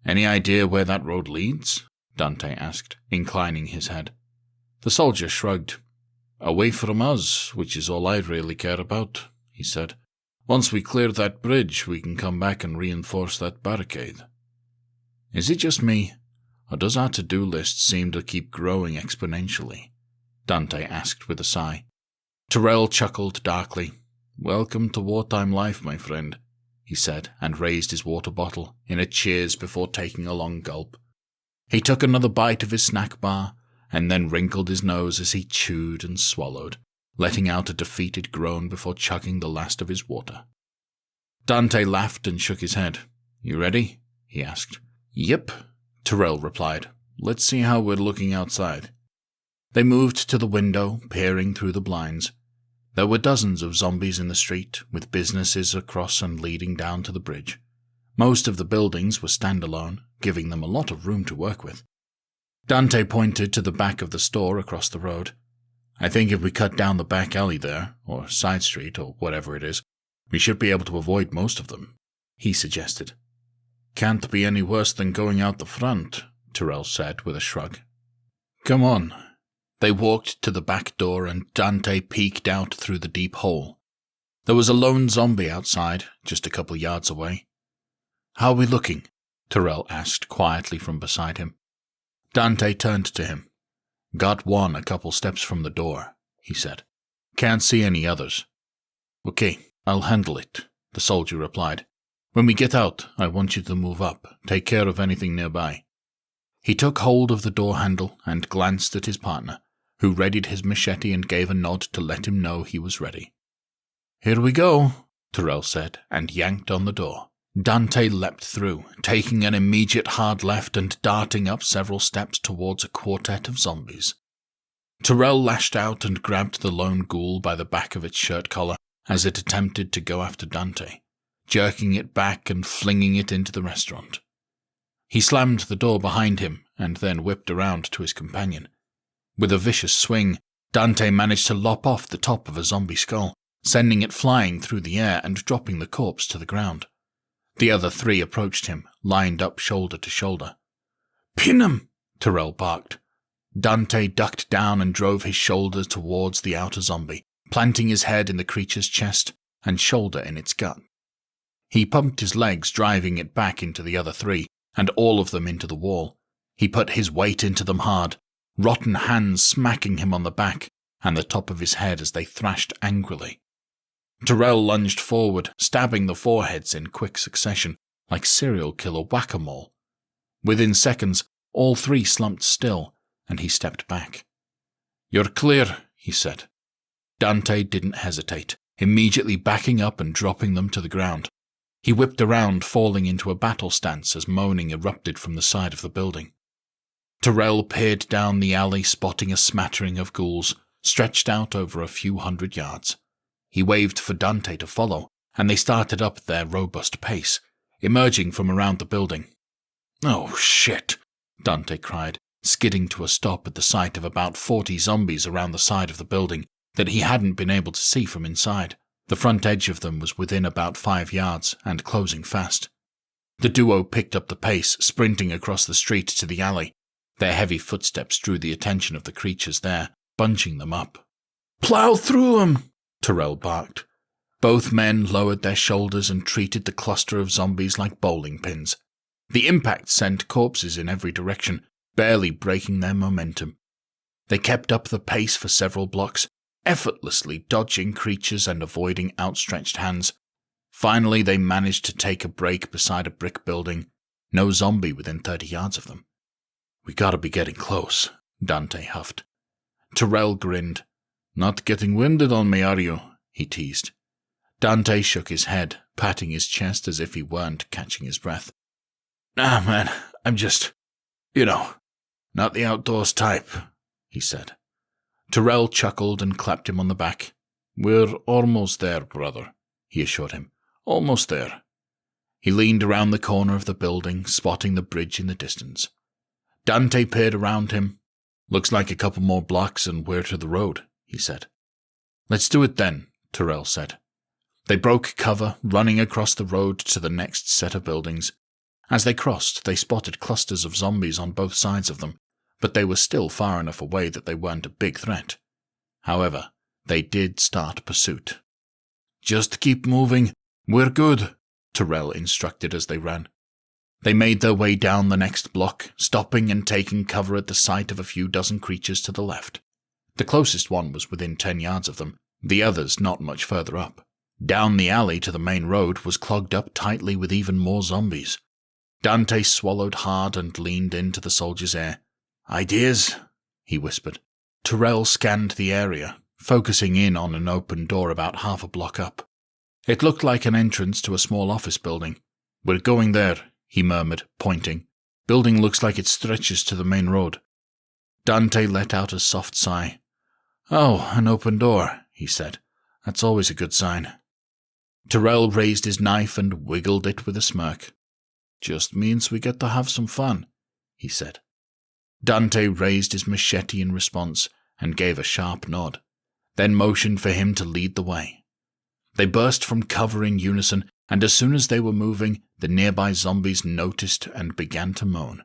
Any idea where that road leads? Dante asked, inclining his head. The soldier shrugged. Away from us, which is all I really care about, he said. Once we clear that bridge, we can come back and reinforce that barricade. Is it just me, or does our to-do list seem to keep growing exponentially? Dante asked with a sigh. Tyrrell chuckled darkly. Welcome to wartime life, my friend, he said, and raised his water bottle in a cheers before taking a long gulp. He took another bite of his snack bar, and then wrinkled his nose as he chewed and swallowed, letting out a defeated groan before chugging the last of his water. Dante laughed and shook his head. You ready? He asked. Yep, Tyrrell replied. Let's see how we're looking outside. They moved to the window, peering through the blinds. There were dozens of zombies in the street, with businesses across and leading down to the bridge. Most of the buildings were standalone, giving them a lot of room to work with. Dante pointed to the back of the store across the road. I think if we cut down the back alley there, or side street, or whatever it is, we should be able to avoid most of them, he suggested. Can't be any worse than going out the front, Tyrrell said with a shrug. Come on. They walked to the back door and Dante peeked out through the deep hole. There was a lone zombie outside, just a couple yards away. How are we looking? Tyrrell asked quietly from beside him. Dante turned to him. Got one a couple steps from the door, he said. Can't see any others. Okay, I'll handle it, the soldier replied. When we get out, I want you to move up, take care of anything nearby. He took hold of the door handle and glanced at his partner, who readied his machete and gave a nod to let him know he was ready. Here we go, Tyrrell said, and yanked on the door. Dante leapt through, taking an immediate hard left and darting up several steps towards a quartet of zombies. Tyrrell lashed out and grabbed the lone ghoul by the back of its shirt collar as it attempted to go after Dante, jerking it back and flinging it into the restaurant. He slammed the door behind him and then whipped around to his companion. With a vicious swing, Dante managed to lop off the top of a zombie skull, sending it flying through the air and dropping the corpse to the ground. The other three approached him, lined up shoulder to shoulder. Pin him! Tyrrell barked. Dante ducked down and drove his shoulder towards the outer zombie, planting his head in the creature's chest and shoulder in its gut. He pumped his legs, driving it back into the other three, and all of them into the wall. He put his weight into them hard, rotten hands smacking him on the back and the top of his head as they thrashed angrily. Tyrrell lunged forward, stabbing the foreheads in quick succession, like serial killer whack-a-mole. Within seconds, all three slumped still, and he stepped back. You're clear, he said. Dante didn't hesitate, immediately backing up and dropping them to the ground. He whipped around, falling into a battle stance as moaning erupted from the side of the building. Tyrrell peered down the alley, spotting a smattering of ghouls, stretched out over a few hundred yards. He waved for Dante to follow, and they started up at their robust pace, emerging from around the building. Oh, shit, Dante cried, skidding to a stop at the sight of about 40 zombies around the side of the building that he hadn't been able to see from inside. The front edge of them was within about 5 yards and closing fast. The duo picked up the pace, sprinting across the street to the alley. Their heavy footsteps drew the attention of the creatures there, bunching them up. Plow through them! Tyrrell barked. Both men lowered their shoulders and treated the cluster of zombies like bowling pins. The impact sent corpses in every direction, barely breaking their momentum. They kept up the pace for several blocks, effortlessly dodging creatures and avoiding outstretched hands. Finally, they managed to take a break beside a brick building, no zombie within 30 yards of them. We gotta be getting close, Dante huffed. Tyrrell grinned. Not getting winded on me, are you? He teased. Dante shook his head, patting his chest as if he weren't catching his breath. "Ah, man, I'm just, not the outdoors type," he said. Tyrell chuckled and clapped him on the back. "We're almost there, brother," he assured him. "Almost there." He leaned around the corner of the building, spotting the bridge in the distance. Dante peered around him. "Looks like a couple more blocks and we're to the road," he said. "Let's do it then," Tyrell said. They broke cover, running across the road to the next set of buildings. As they crossed, they spotted clusters of zombies on both sides of them, but they were still far enough away that they weren't a big threat. However, they did start pursuit. "Just keep moving. We're good," Tyrell instructed as they ran. They made their way down the next block, stopping and taking cover at the sight of a few dozen creatures to the left. The closest one was within 10 yards of them, the others not much further up. Down the alley to the main road was clogged up tightly with even more zombies. Dante swallowed hard and leaned into the soldier's ear. "Ideas?" he whispered. Tyrell scanned the area, focusing in on an open door about half a block up. It looked like an entrance to a small office building. "We're going there," he murmured, pointing. "Building looks like it stretches to the main road." Dante let out a soft sigh. "Oh, an open door," he said. "That's always a good sign." Tyrell raised his knife and wiggled it with a smirk. "Just means we get to have some fun," he said. Dante raised his machete in response and gave a sharp nod, then motioned for him to lead the way. They burst from cover in unison, and as soon as they were moving, the nearby zombies noticed and began to moan.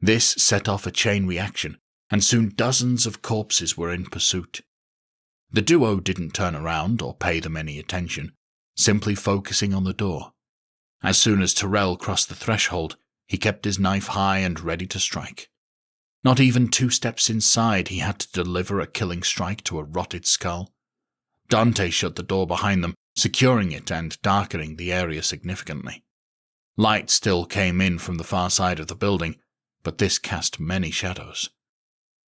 This set off a chain reaction, and soon dozens of corpses were in pursuit. The duo didn't turn around or pay them any attention, simply focusing on the door. As soon as Tyrell crossed the threshold, he kept his knife high and ready to strike. Not even 2 steps inside, he had to deliver a killing strike to a rotted skull. Dante shut the door behind them, securing it and darkening the area significantly. Light still came in from the far side of the building, but this cast many shadows.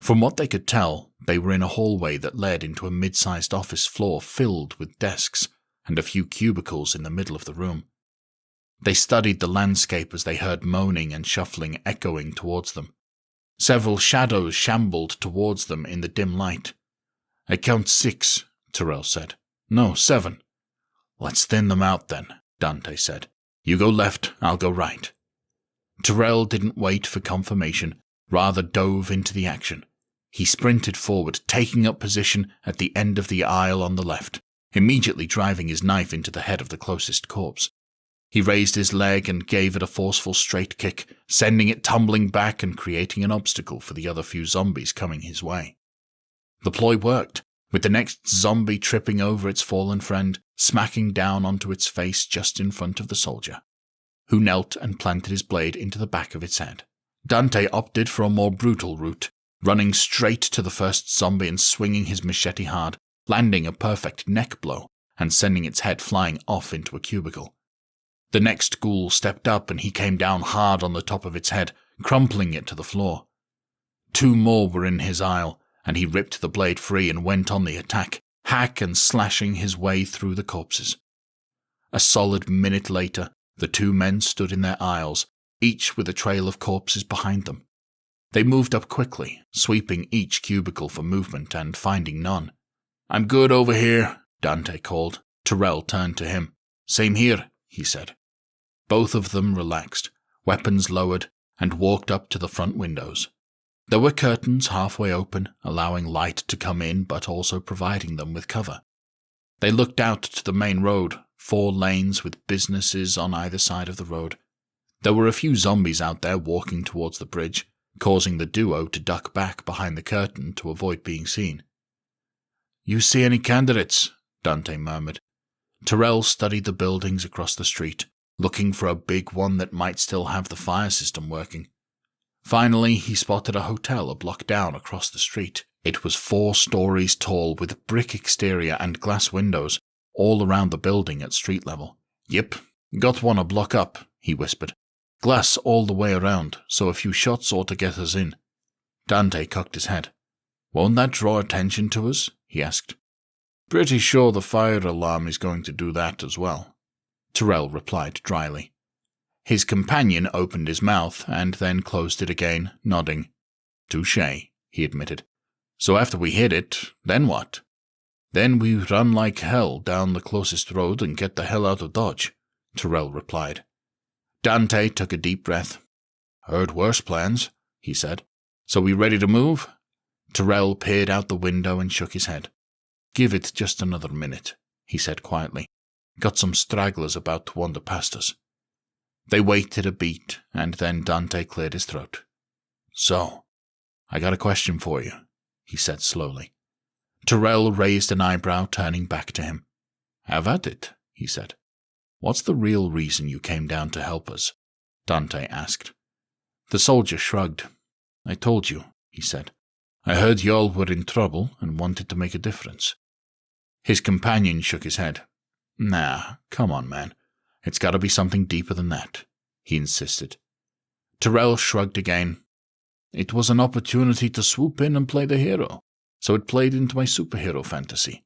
From what they could tell, they were in a hallway that led into a mid-sized office floor filled with desks and a few cubicles in the middle of the room. They studied the landscape as they heard moaning and shuffling echoing towards them. Several shadows shambled towards them in the dim light. "I count 6, Tyrell said. "No, 7. "Let's thin them out then," Dante said. "You go left, I'll go right." Tyrell didn't wait for confirmation, rather dove into the action. He sprinted forward, taking up position at the end of the aisle on the left, immediately driving his knife into the head of the closest corpse. He raised his leg and gave it a forceful straight kick, sending it tumbling back and creating an obstacle for the other few zombies coming his way. The ploy worked, with the next zombie tripping over its fallen friend, smacking down onto its face just in front of the soldier, who knelt and planted his blade into the back of its head. Dante opted for a more brutal route, running straight to the first zombie and swinging his machete hard, landing a perfect neck blow and sending its head flying off into a cubicle. The next ghoul stepped up and he came down hard on the top of its head, crumpling it to the floor. 2 more were in his aisle, and he ripped the blade free and went on the attack, hack and slashing his way through the corpses. A solid minute later, the 2 men stood in their aisles, each with a trail of corpses behind them. They moved up quickly, sweeping each cubicle for movement and finding none. "I'm good over here," Dante called. Tyrell turned to him. "Same here," he said. Both of them relaxed, weapons lowered, and walked up to the front windows. There were curtains halfway open, allowing light to come in but also providing them with cover. They looked out to the main road, 4 lanes with businesses on either side of the road. There were a few zombies out there walking towards the bridge, causing the duo to duck back behind the curtain to avoid being seen. "You see any candidates?" Dante murmured. Tyrell studied the buildings across the street, looking for a big one that might still have the fire system working. Finally, he spotted a hotel a block down across the street. It was 4 stories tall with brick exterior and glass windows all around the building at street level. "Yep, got one a block up," he whispered. "Glass all the way around, so a few shots ought to get us in." Dante cocked his head. "Won't that draw attention to us?" he asked. Pretty sure the fire alarm is going to do that as well, Tyrell replied dryly. His companion opened his mouth and then closed it again, nodding. Touché, he admitted. So after we hit it, then what? Then we run like hell down the closest road and get the hell out of Dodge, Tyrell replied. Dante took a deep breath. Heard worse plans, he said. So we ready to move? Tyrell peered out the window and shook his head. Give it just another minute, he said quietly. Got some stragglers about to wander past us. They waited a beat, and then Dante cleared his throat. So, I got a question for you, he said slowly. Tyrell raised an eyebrow, turning back to him. Have at it, he said. What's the real reason you came down to help us? Dante asked. The soldier shrugged. I told you, he said. I heard y'all were in trouble and wanted to make a difference. His companion shook his head. Nah, come on, man. It's got to be something deeper than that, he insisted. Tyrell shrugged again. It was an opportunity to swoop in and play the hero, so it played into my superhero fantasy,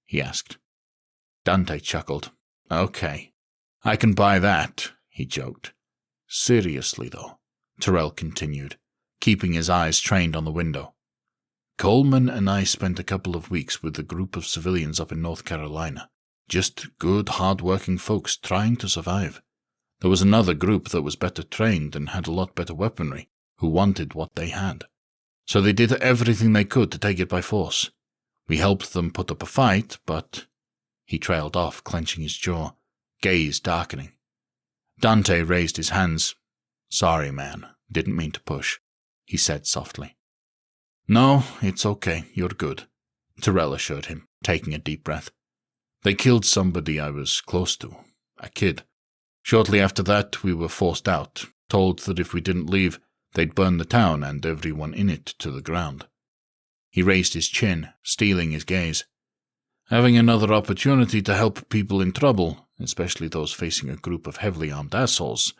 he asked. Dante chuckled. Okay, I can buy that, he joked. Seriously, though, Tyrell continued, keeping his eyes trained on the window. Coleman and I spent a couple of weeks with a group of civilians up in North Carolina. Just good, hard-working folks trying to survive. There was another group that was better trained and had a lot better weaponry, who wanted what they had. So they did everything they could to take it by force. We helped them put up a fight, but... He trailed off, clenching his jaw, gaze darkening. Dante raised his hands. Sorry, man. Didn't mean to push, he said softly. No, it's okay. You're good, Tyrell assured him, taking a deep breath. They killed somebody I was close to, a kid. Shortly after that, we were forced out, told that if we didn't leave, they'd burn the town and everyone in it to the ground. He raised his chin, stealing his gaze. Having another opportunity to help people in trouble, especially those facing a group of heavily armed assholes,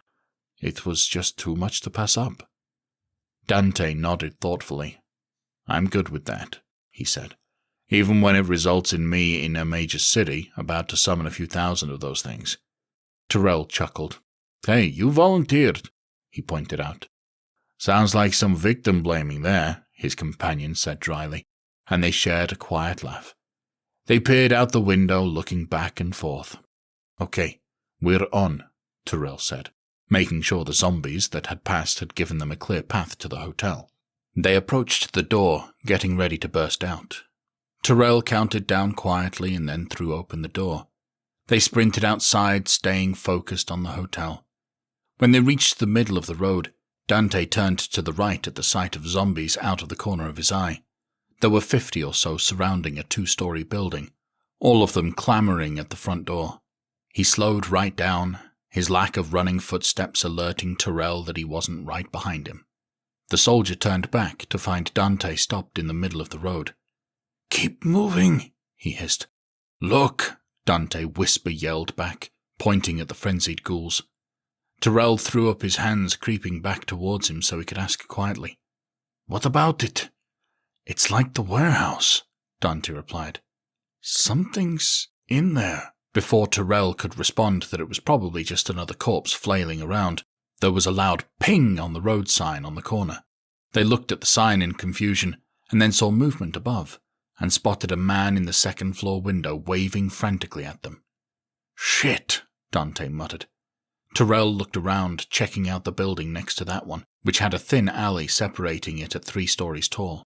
it was just too much to pass up. Dante nodded thoughtfully. I'm good with that, he said. Even when it results in me in a major city, about to summon a few thousand of those things. Tyrell chuckled. Hey, you volunteered, he pointed out. Sounds like some victim blaming there, his companion said dryly, and they shared a quiet laugh. They peered out the window, looking back and forth. Okay, we're on, Tyrell said, making sure the zombies that had passed had given them a clear path to the hotel. They approached the door, getting ready to burst out. Tyrell counted down quietly and then threw open the door. They sprinted outside, staying focused on the hotel. When they reached the middle of the road, Dante turned to the right at the sight of zombies out of the corner of his eye. There were 50 or so surrounding a 2-story building, all of them clamoring at the front door. He slowed right down, his lack of running footsteps alerting Tyrell that he wasn't right behind him. The soldier turned back to find Dante stopped in the middle of the road. Keep moving, he hissed. Look, Dante whisper yelled back, pointing at the frenzied ghouls. Tyrell threw up his hands, creeping back towards him so he could ask quietly. What about it? It's like the warehouse, Dante replied. Something's in there. Before Tyrell could respond that it was probably just another corpse flailing around, there was a loud ping on the road sign on the corner. They looked at the sign in confusion, and then saw movement above, and spotted a man in the second-floor window waving frantically at them. Shit, Dante muttered. Tyrell looked around, checking out the building next to that one, which had a thin alley separating it at 3 stories tall.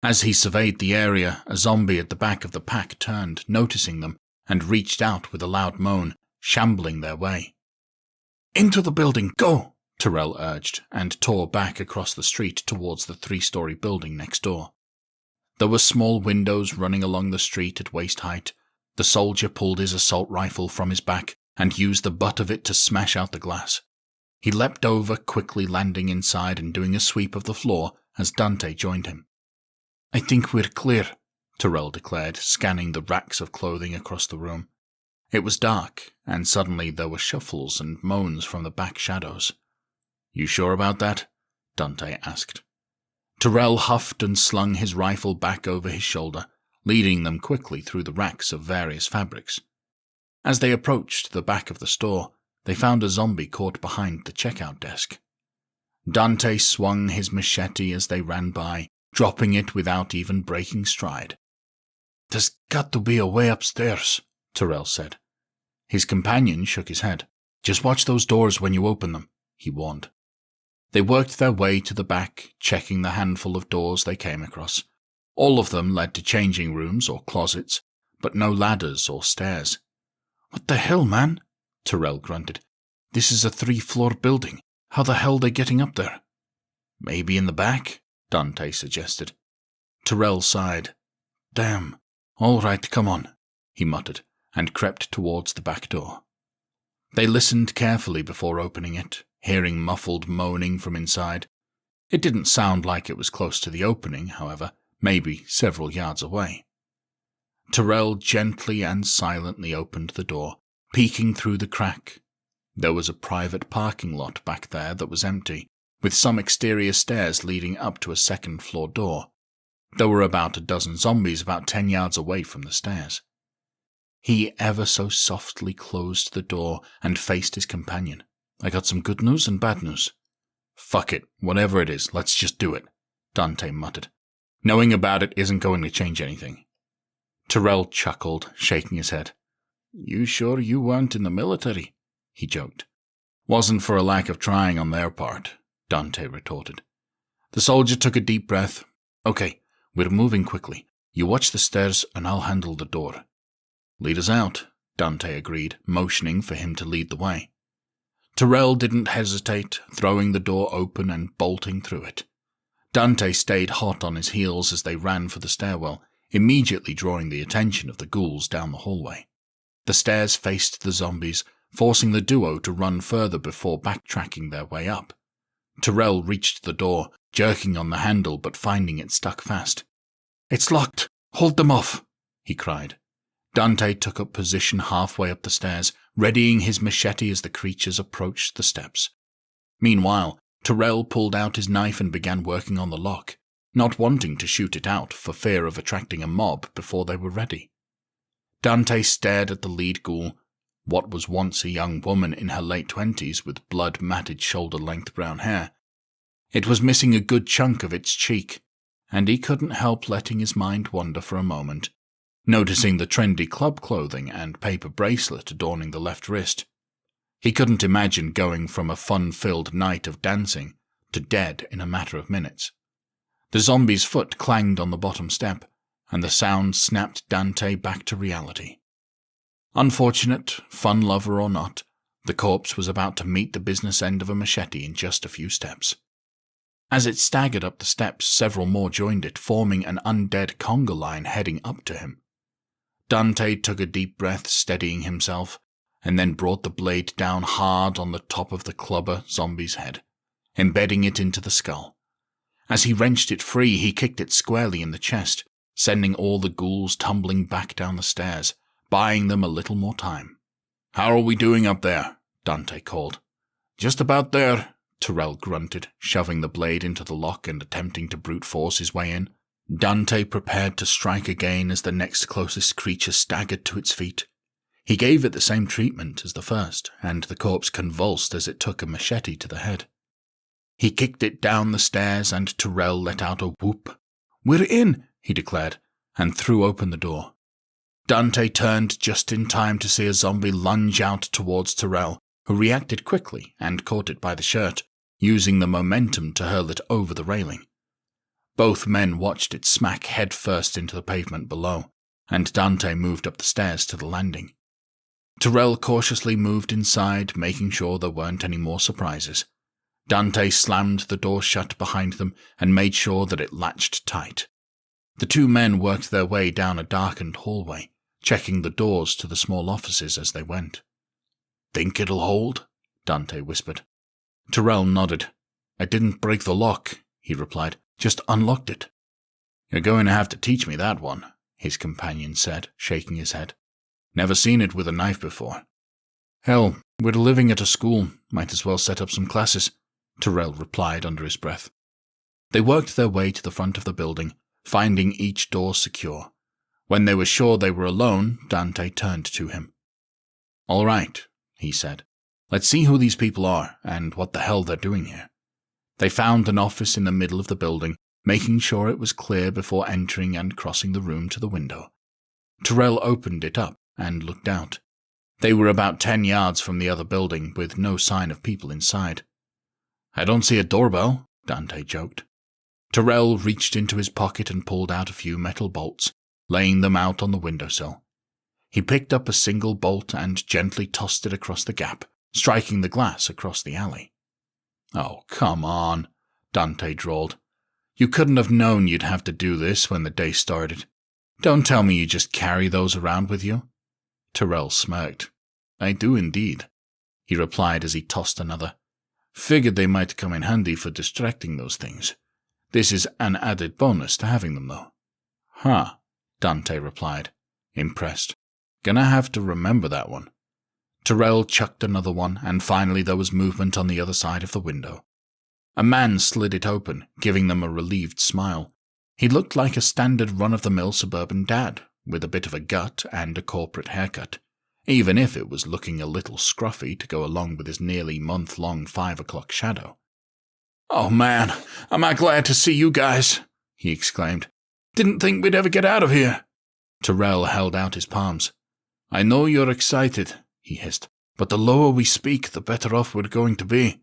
As he surveyed the area, a zombie at the back of the pack turned, noticing them, and reached out with a loud moan, shambling their way. Into the building, go! Tyrell urged, and tore back across the street towards the 3-story building next door. There were small windows running along the street at waist height. The soldier pulled his assault rifle from his back and used the butt of it to smash out the glass. He leapt over, quickly landing inside and doing a sweep of the floor as Dante joined him. I think we're clear, Tyrell declared, scanning the racks of clothing across the room. It was dark, and suddenly there were shuffles and moans from the back shadows. You sure about that? Dante asked. Tyrell huffed and slung his rifle back over his shoulder, leading them quickly through the racks of various fabrics. As they approached the back of the store, they found a zombie caught behind the checkout desk. Dante swung his machete as they ran by, dropping it without even breaking stride. "There's got to be a way upstairs," Terrell said. His companion shook his head. "Just watch those doors when you open them," he warned. They worked their way to the back, checking the handful of doors they came across. All of them led to changing rooms or closets, but no ladders or stairs. "What the hell, man?" Terrell grunted. "This is a 3-floor building. How the hell are they getting up there?" "Maybe in the back," Dante suggested. Terrell sighed. "Damn. All right, come on," he muttered, and crept towards the back door. They listened carefully before opening it, hearing muffled moaning from inside. It didn't sound like it was close to the opening, however, maybe several yards away. Terrell gently and silently opened the door, peeking through the crack. There was a private parking lot back there that was empty, with some exterior stairs leading up to a second-floor door. There were about a dozen zombies about 10 yards away from the stairs. He ever so softly closed the door and faced his companion. "I got some good news and bad news." "Fuck it, whatever it is, let's just do it," Dante muttered. "Knowing about it isn't going to change anything." Terrell chuckled, shaking his head. "You sure you weren't in the military?" he joked. "Wasn't for a lack of trying on their part," Dante retorted. The soldier took a deep breath. "Okay, we're moving quickly. You watch the stairs and I'll handle the door." "Lead us out," Dante agreed, motioning for him to lead the way. Terrell didn't hesitate, throwing the door open and bolting through it. Dante stayed hot on his heels as they ran for the stairwell, immediately drawing the attention of the ghouls down the hallway. The stairs faced the zombies, forcing the duo to run further before backtracking their way up. Terrell reached the door, jerking on the handle but finding it stuck fast. "It's locked! Hold them off!" he cried. Dante took up position halfway up the stairs, readying his machete as the creatures approached the steps. Meanwhile, Terrell pulled out his knife and began working on the lock, not wanting to shoot it out for fear of attracting a mob before they were ready. Dante stared at the lead ghoul, what was once a young woman in her late 20s with blood-matted shoulder-length brown hair. It was missing a good chunk of its cheek, and he couldn't help letting his mind wander for a moment, noticing the trendy club clothing and paper bracelet adorning the left wrist. He couldn't imagine going from a fun-filled night of dancing to dead in a matter of minutes. The zombie's foot clanged on the bottom step, and the sound snapped Dante back to reality. Unfortunate, fun lover or not, the corpse was about to meet the business end of a machete in just a few steps. As it staggered up the steps, several more joined it, forming an undead conga line heading up to him. Dante took a deep breath, steadying himself, and then brought the blade down hard on the top of the clubber zombie's head, embedding it into the skull. As he wrenched it free, he kicked it squarely in the chest, sending all the ghouls tumbling back down the stairs, buying them a little more time. "How are we doing up there?" Dante called. "Just about there," Terrell grunted, shoving the blade into the lock and attempting to brute force his way in. Dante prepared to strike again as the next closest creature staggered to its feet. He gave it the same treatment as the first, and the corpse convulsed as it took a machete to the head. He kicked it down the stairs, and Terrell let out a whoop. "We're in," he declared, and threw open the door. Dante turned just in time to see a zombie lunge out towards Terrell, who reacted quickly and caught it by the shirt, using the momentum to hurl it over the railing. Both men watched it smack head first into the pavement below, and Dante moved up the stairs to the landing. Terrell cautiously moved inside, making sure there weren't any more surprises. Dante slammed the door shut behind them and made sure that it latched tight. The two men worked their way down a darkened hallway, checking the doors to the small offices as they went. "Think it'll hold?" Dante whispered. Terrell nodded. "I didn't break the lock," he replied, "just unlocked it." "You're going to have to teach me that one," his companion said, shaking his head. "Never seen it with a knife before." "Hell, we're living at a school, might as well set up some classes," Terrell replied under his breath. They worked their way to the front of the building, finding each door secure. When they were sure they were alone, Dante turned to him. "All right," he said. "Let's see who these people are and what the hell they're doing here." They found an office in the middle of the building, making sure it was clear before entering and crossing the room to the window. Tyrell opened it up and looked out. They were about 10 yards from the other building, with no sign of people inside. "I don't see a doorbell," Dante joked. Tyrell reached into his pocket and pulled out a few metal bolts, laying them out on the windowsill. He picked up a single bolt and gently tossed it across the gap, striking the glass across the alley. "Oh, come on," Dante drawled. "You couldn't have known you'd have to do this when the day started. Don't tell me you just carry those around with you." Tyrell smirked. "I do indeed," he replied as he tossed another. "Figured they might come in handy for distracting those things. This is an added bonus to having them, though." "Huh," Dante replied, impressed. "Gonna have to remember that one." Tyrell chucked another one, and finally there was movement on the other side of the window. A man slid it open, giving them a relieved smile. He looked like a standard run-of-the-mill suburban dad, with a bit of a gut and a corporate haircut, even if it was looking a little scruffy to go along with his nearly month-long 5 o'clock shadow. "Oh man, am I glad to see you guys," he exclaimed. "Didn't think we'd ever get out of here." Tyrell held out his palms. "I know you're excited," he hissed, "but the lower we speak, the better off we're going to be."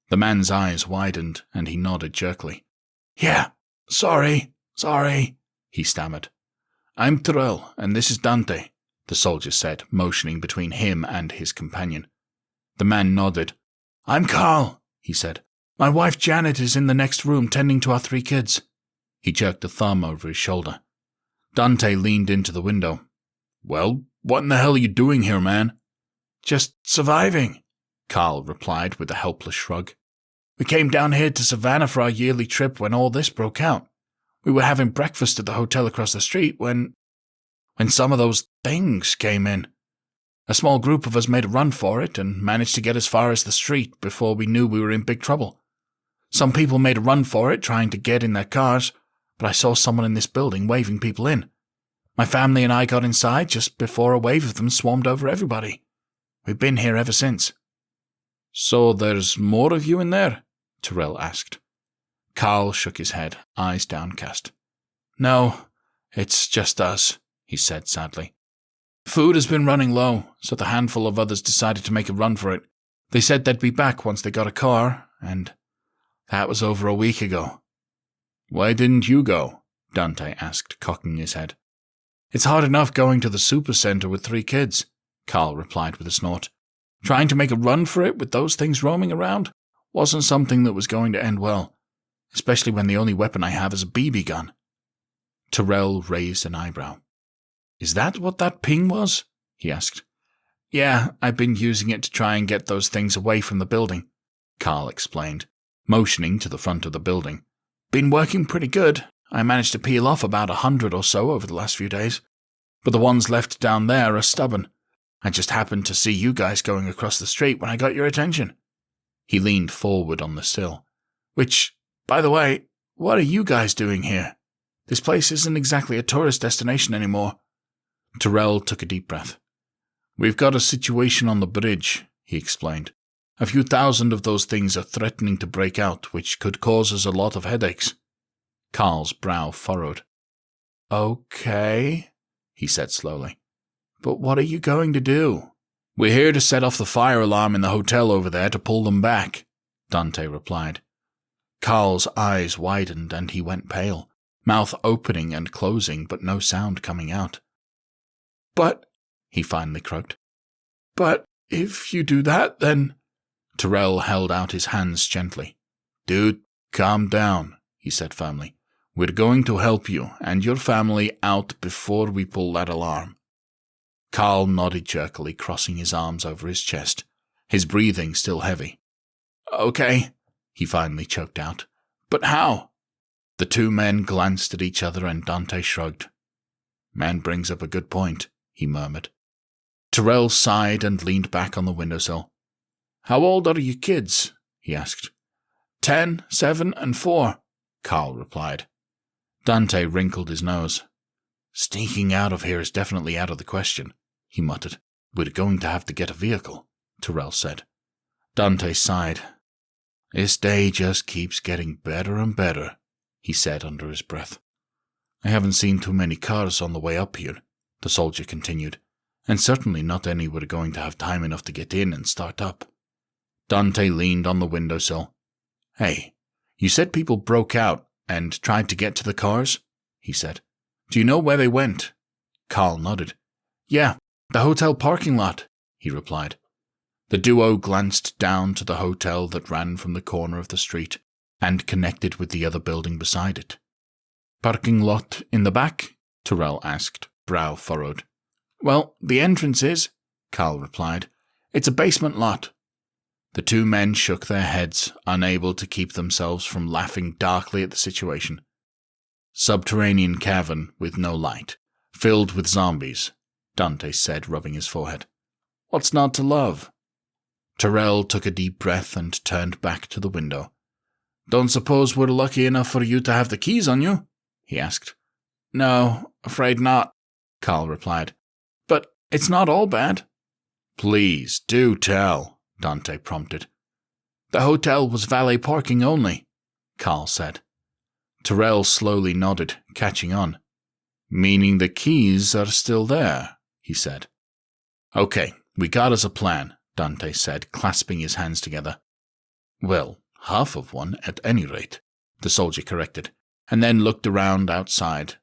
The man's eyes widened, and he nodded jerkily. "Yeah, sorry, he stammered. "I'm Tyrell, and this is Dante," the soldier said, motioning between him and his companion. The man nodded. "I'm Carl," he said. "My wife Janet is in the next room tending to our 3 kids. He jerked a thumb over his shoulder. Dante leaned into the window. "Well, what in the hell are you doing here, man?" "Just surviving," Carl replied with a helpless shrug. "We came down here to Savannah for our yearly trip when all this broke out. We were having breakfast at the hotel across the street when some of those things came in. A small group of us made a run for it and managed to get as far as the street before we knew we were in big trouble. Some people made a run for it, trying to get in their cars, but I saw someone in this building waving people in. My family and I got inside just before a wave of them swarmed over everybody. We've been here ever since." "So there's more of you in there?" Tyrell asked. Carl shook his head, eyes downcast. "No, it's just us," he said sadly. "Food has been running low, so the handful of others decided to make a run for it. They said they'd be back once they got a car, and that was over a week ago." "Why didn't you go?" Dante asked, cocking his head. "It's hard enough going to the supercenter with 3 kids," Carl replied with a snort. "Trying to make a run for it with those things roaming around wasn't something that was going to end well, especially when the only weapon I have is a BB gun." Tyrell raised an eyebrow. "Is that what that ping was?" he asked. "Yeah, I've been using it to try and get those things away from the building," Carl explained, motioning to the front of the building. "Been working pretty good. I managed to peel off about 100 or so over the last few days. But the ones left down there are stubborn. I just happened to see you guys going across the street when I got your attention." He leaned forward on the sill. "Which, by the way, what are you guys doing here? This place isn't exactly a tourist destination anymore." Tyrell took a deep breath. "We've got a situation on the bridge," he explained. "A few thousand of those things are threatening to break out, which could cause us a lot of headaches." Carl's brow furrowed. "Okay," he said slowly. "But what are you going to do?" "We're here to set off the fire alarm in the hotel over there to pull them back," Dante replied. Carl's eyes widened and he went pale, mouth opening and closing but no sound coming out. "But," he finally croaked, "but if you do that, then—" Tyrell held out his hands gently. "Dude, calm down," he said firmly. "We're going to help you and your family out before we pull that alarm." Carl nodded jerkily, crossing his arms over his chest, his breathing still heavy. "Okay," he finally choked out. "But how?" The 2 men glanced at each other and Dante shrugged. "Man brings up a good point," he murmured. Tyrell sighed and leaned back on the windowsill. "How old are your kids?" he asked. 10, 7, and 4, Carl replied. Dante wrinkled his nose. Sneaking out of here is definitely out of the question, he muttered. We're going to have to get a vehicle, Tyrell said. Dante sighed. This day just keeps getting better and better, he said under his breath. I haven't seen too many cars on the way up here, the soldier continued, and certainly not any we're going to have time enough to get in and start up. Dante leaned on the windowsill. Hey, you said people broke out and tried to get to the cars? He said. Do you know where they went? Carl nodded. Yeah, the hotel parking lot, he replied. The duo glanced down to the hotel that ran from the corner of the street and connected with the other building beside it. Parking lot in the back? Tyrell asked, brow furrowed. Well, the entrance is, Carl replied. It's a basement lot. The two men shook their heads, unable to keep themselves from laughing darkly at the situation. Subterranean cavern with no light, filled with zombies, Dante said, rubbing his forehead. What's not to love? Tyrell took a deep breath and turned back to the window. Don't suppose we're lucky enough for you to have the keys on you? He asked. No, afraid not, Carl replied. But it's not all bad. Please, do tell, Dante prompted. The hotel was valet parking only, Carl said. Tyrell slowly nodded, catching on. Meaning the keys are still there, he said. Okay, we got us a plan, Dante said, clasping his hands together. Well, half of one at any rate, the soldier corrected, and then looked around outside.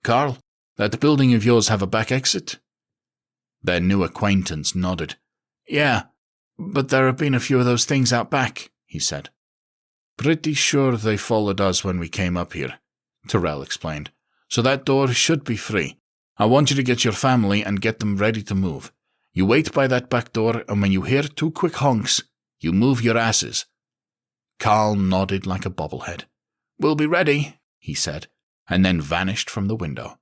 Carl, that building of yours have a back exit? Their new acquaintance nodded. Yeah, but there have been a few of those things out back, he said. Pretty sure they followed us when we came up here, Tyrell explained. So that door should be free. I want you to get your family and get them ready to move. You wait by that back door, and when you hear 2 quick honks, you move your asses. Carl nodded like a bobblehead. We'll be ready, he said, and then vanished from the window.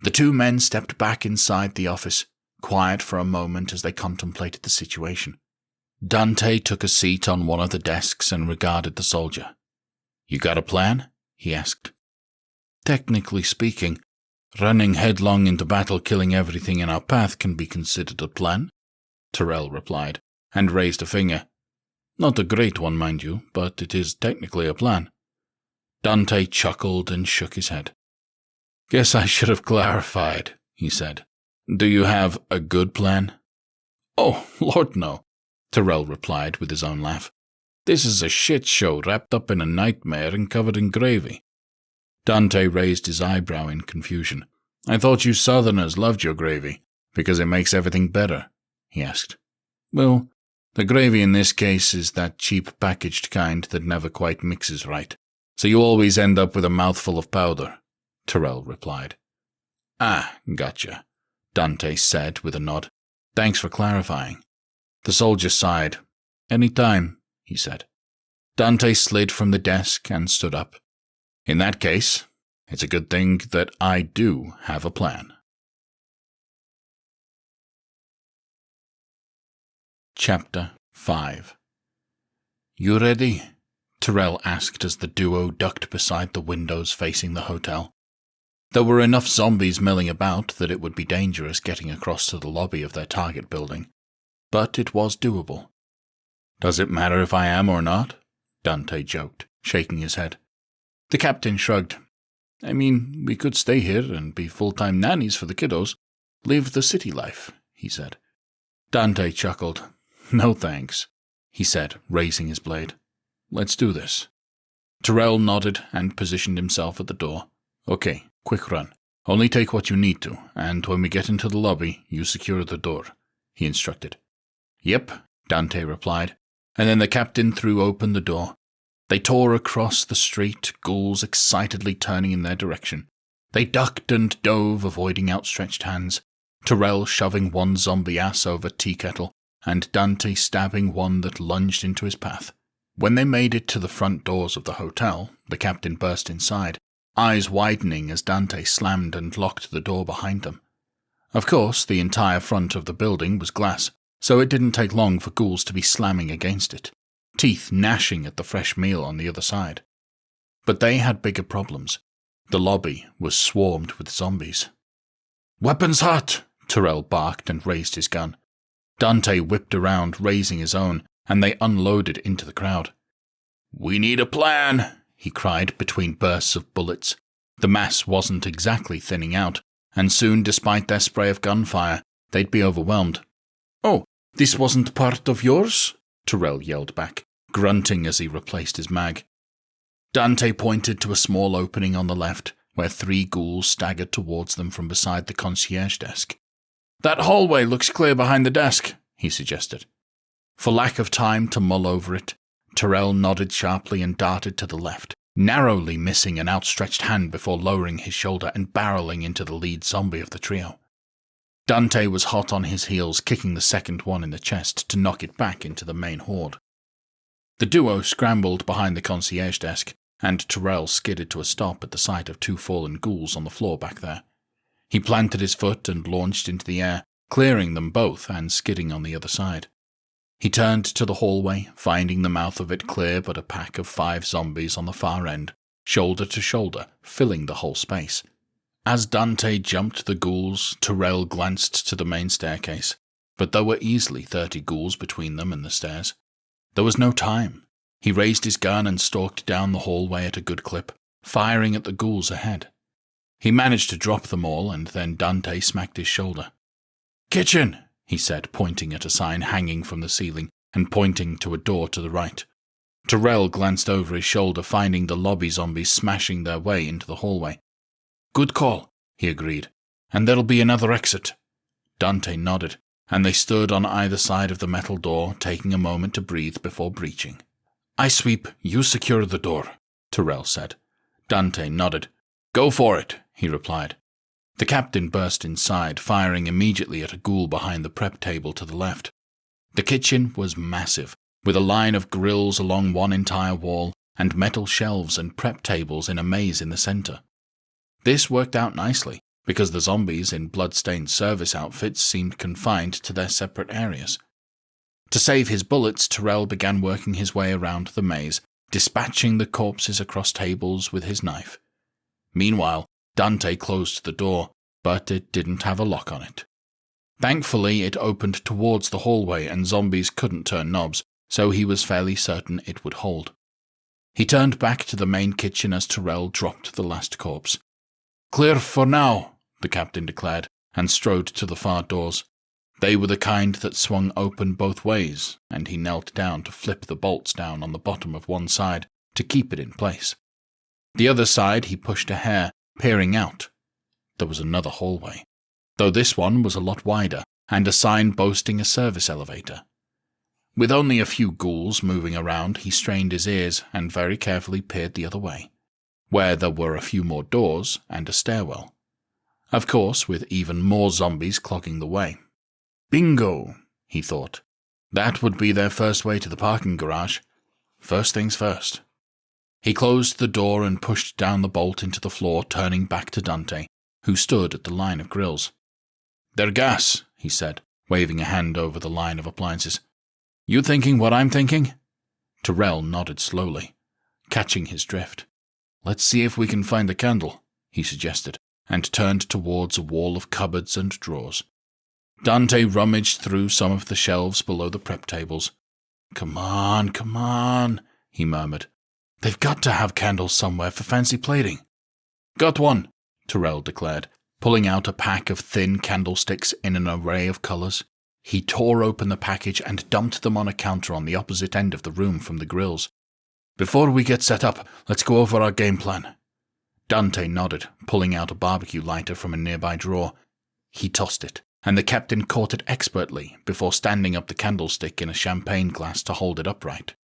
The two men stepped back inside the office, quiet for a moment as they contemplated the situation. Dante took a seat on one of the desks and regarded the soldier. You got a plan? He asked. Technically speaking, running headlong into battle killing everything in our path can be considered a plan, Tyrell replied, and raised a finger. Not a great one, mind you, but it is technically a plan. Dante chuckled and shook his head. Guess I should have clarified, he said. Do you have a good plan? Oh, Lord, no, Tyrell replied with his own laugh. This is a shit show wrapped up in a nightmare and covered in gravy. Dante raised his eyebrow in confusion. I thought you Southerners loved your gravy, because it makes everything better, he asked. Well, the gravy in this case is that cheap packaged kind that never quite mixes right, so you always end up with a mouthful of powder, Tyrell replied. Ah, gotcha, Dante said with a nod. Thanks for clarifying. The soldier sighed. Any time, he said. Dante slid from the desk and stood up. In that case, it's a good thing that I do have a plan. Chapter 5. You ready? Tyrell asked as the duo ducked beside the windows facing the hotel. There were enough zombies milling about that it would be dangerous getting across to the lobby of their target building, but it was doable. Does it matter if I am or not? Dante joked, shaking his head. The captain shrugged. I mean, we could stay here and be full-time nannies for the kiddos. Live the city life, he said. Dante chuckled. No thanks, he said, raising his blade. Let's do this. Tyrell nodded and positioned himself at the door. Okay, quick run. Only take what you need to, and when we get into the lobby, you secure the door, he instructed. Yep, Dante replied, and then the captain threw open the door. They tore across the street, ghouls excitedly turning in their direction. They ducked and dove, avoiding outstretched hands, Tyrell shoving one zombie ass over tea kettle, and Dante stabbing one that lunged into his path. When they made it to the front doors of the hotel, the captain burst inside, eyes widening as Dante slammed and locked the door behind them. Of course, the entire front of the building was glass, so it didn't take long for ghouls to be slamming against it, teeth gnashing at the fresh meal on the other side. But they had bigger problems. The lobby was swarmed with zombies, "Weapons hot!" Tyrell barked and raised his gun. Dante whipped around, raising his own, and they unloaded into the crowd. "We need a plan," he cried between bursts of bullets. The mass wasn't exactly thinning out, and soon, despite their spray of gunfire, they'd be overwhelmed. "Oh, this wasn't part of yours?" Tyrell yelled back, grunting as he replaced his mag. Dante pointed to a small opening on the left, where 3 ghouls staggered towards them from beside the concierge desk. "That hallway looks clear behind the desk," he suggested. For lack of time to mull over it, Tyrell nodded sharply and darted to the left, narrowly missing an outstretched hand before lowering his shoulder and barreling into the lead zombie of the trio. Dante was hot on his heels, kicking the second one in the chest to knock it back into the main horde. The duo scrambled behind the concierge desk, and Tyrell skidded to a stop at the sight of 2 fallen ghouls on the floor back there. He planted his foot and launched into the air, clearing them both and skidding on the other side. He turned to the hallway, finding the mouth of it clear but a pack of 5 zombies on the far end, shoulder to shoulder, filling the whole space. As Dante jumped the ghouls, Tyrell glanced to the main staircase, but there were easily 30 ghouls between them and the stairs. There was no time. He raised his gun and stalked down the hallway at a good clip, firing at the ghouls ahead. He managed to drop them all, and then Dante smacked his shoulder. "Kitchen!" he said, pointing at a sign hanging from the ceiling and pointing to a door to the right. Tyrell glanced over his shoulder, finding the lobby zombies smashing their way into the hallway. "Good call," he agreed, "and there'll be another exit." Dante nodded, and they stood on either side of the metal door, taking a moment to breathe before breaching. "I sweep, you secure the door," Tyrell said. Dante nodded. "Go for it," he replied. The captain burst inside, firing immediately at a ghoul behind the prep table to the left. The kitchen was massive, with a line of grills along one entire wall and metal shelves and prep tables in a maze in the center. This worked out nicely, because the zombies in blood-stained service outfits seemed confined to their separate areas. To save his bullets, Tyrell began working his way around the maze, dispatching the corpses across tables with his knife. Meanwhile, Dante closed the door, but it didn't have a lock on it. Thankfully, it opened towards the hallway and zombies couldn't turn knobs, so he was fairly certain it would hold. He turned back to the main kitchen as Tyrell dropped the last corpse. "Clear for now," the captain declared, and strode to the far doors. They were the kind that swung open both ways, and he knelt down to flip the bolts down on the bottom of one side to keep it in place. The other side he pushed a hair, peering out. There was another hallway, though this one was a lot wider, and a sign boasting a service elevator. With only a few ghouls moving around, he strained his ears and very carefully peered the other way, where there were a few more doors and a stairwell. Of course, with even more zombies clogging the way. Bingo, he thought. That would be their first way to the parking garage. First things first. He closed the door and pushed down the bolt into the floor, turning back to Dante, who stood at the line of grills. "They're gas," he said, waving a hand over the line of appliances. "You thinking what I'm thinking?" Tyrell nodded slowly, catching his drift. "Let's see if we can find a candle," he suggested, and turned towards a wall of cupboards and drawers. Dante rummaged through some of the shelves below the prep tables. Come on, he murmured. "They've got to have candles somewhere for fancy plating." "Got one," Tyrell declared, pulling out a pack of thin candlesticks in an array of colors. He tore open the package and dumped them on a counter on the opposite end of the room from the grills. "Before we get set up, let's go over our game plan." Dante nodded, pulling out a barbecue lighter from a nearby drawer. He tossed it, and the captain caught it expertly before standing up the candlestick in a champagne glass to hold it upright.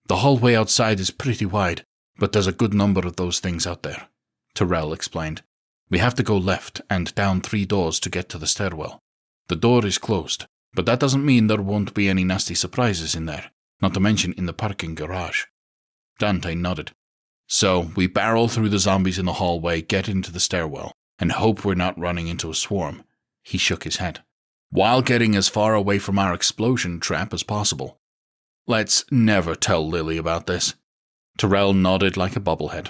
"The hallway outside is pretty wide, but there's a good number of those things out there," Tyrell explained. "We have to go left and down 3 doors to get to the stairwell. The door is closed, but that doesn't mean there won't be any nasty surprises in there, not to mention in the parking garage." Dante nodded. "So, we barrel through the zombies in the hallway, get into the stairwell, and hope we're not running into a swarm." He shook his head. "While getting as far away from our explosion trap as possible. Let's never tell Lily about this." Tyrell nodded like a bobblehead.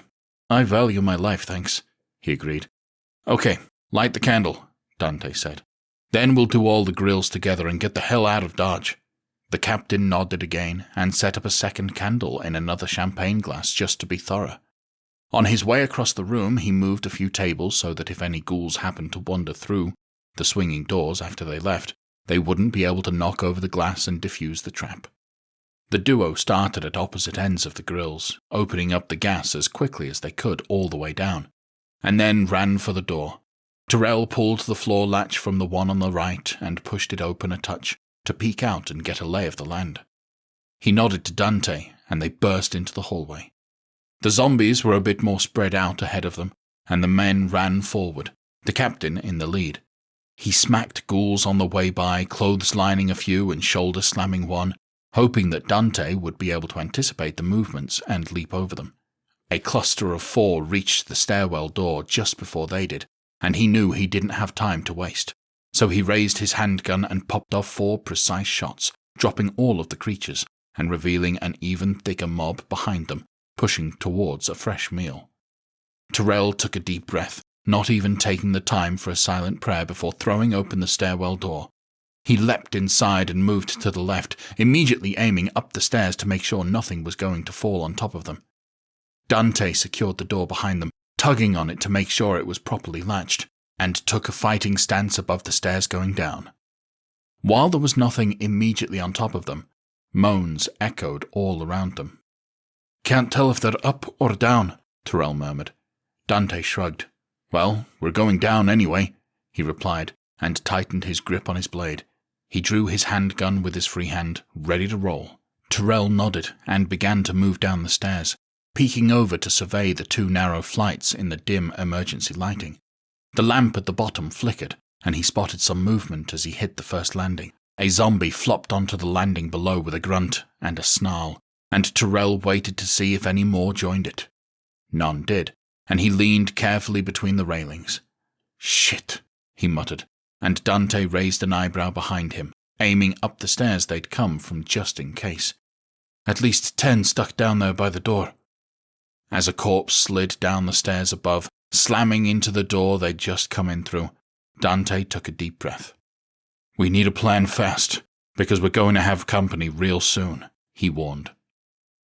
"I value my life, thanks," he agreed. "Okay, light the candle," Dante said. "Then we'll do all the grills together and get the hell out of Dodge." The captain nodded again and set up a second candle in another champagne glass just to be thorough. On his way across the room, he moved a few tables so that if any ghouls happened to wander through the swinging doors after they left, they wouldn't be able to knock over the glass and defuse the trap. The duo started at opposite ends of the grills, opening up the gas as quickly as they could all the way down, and then ran for the door. Tyrell pulled the floor latch from the one on the right and pushed it open a touch to peek out and get a lay of the land. He nodded to Dante, and they burst into the hallway. The zombies were a bit more spread out ahead of them, and the men ran forward, the captain in the lead. He smacked ghouls on the way by, clothes-lining a few and shoulder-slamming one, hoping that Dante would be able to anticipate the movements and leap over them. A cluster of 4 reached the stairwell door just before they did, and he knew he didn't have time to waste. So he raised his handgun and popped off 4 precise shots, dropping all of the creatures and revealing an even thicker mob behind them, pushing towards a fresh meal. Tyrell took a deep breath, not even taking the time for a silent prayer before throwing open the stairwell door. He leapt inside and moved to the left, immediately aiming up the stairs to make sure nothing was going to fall on top of them. Dante secured the door behind them, tugging on it to make sure it was properly latched, and took a fighting stance above the stairs going down. While there was nothing immediately on top of them, moans echoed all around them. "Can't tell if they're up or down," Tyrell murmured. Dante shrugged. "Well, we're going down anyway," he replied, and tightened his grip on his blade. He drew his handgun with his free hand, ready to roll. Tyrell nodded and began to move down the stairs, peeking over to survey the 2 narrow flights in the dim emergency lighting. The lamp at the bottom flickered, and he spotted some movement as he hit the first landing. A zombie flopped onto the landing below with a grunt and a snarl, and Tyrell waited to see if any more joined it. None did, and he leaned carefully between the railings. "Shit," he muttered, and Dante raised an eyebrow behind him, aiming up the stairs they'd come from just in case. "At least 10 stuck down there by the door." As a corpse slid down the stairs above, slamming into the door they'd just come in through, Dante took a deep breath. "We need a plan fast, because we're going to have company real soon," he warned.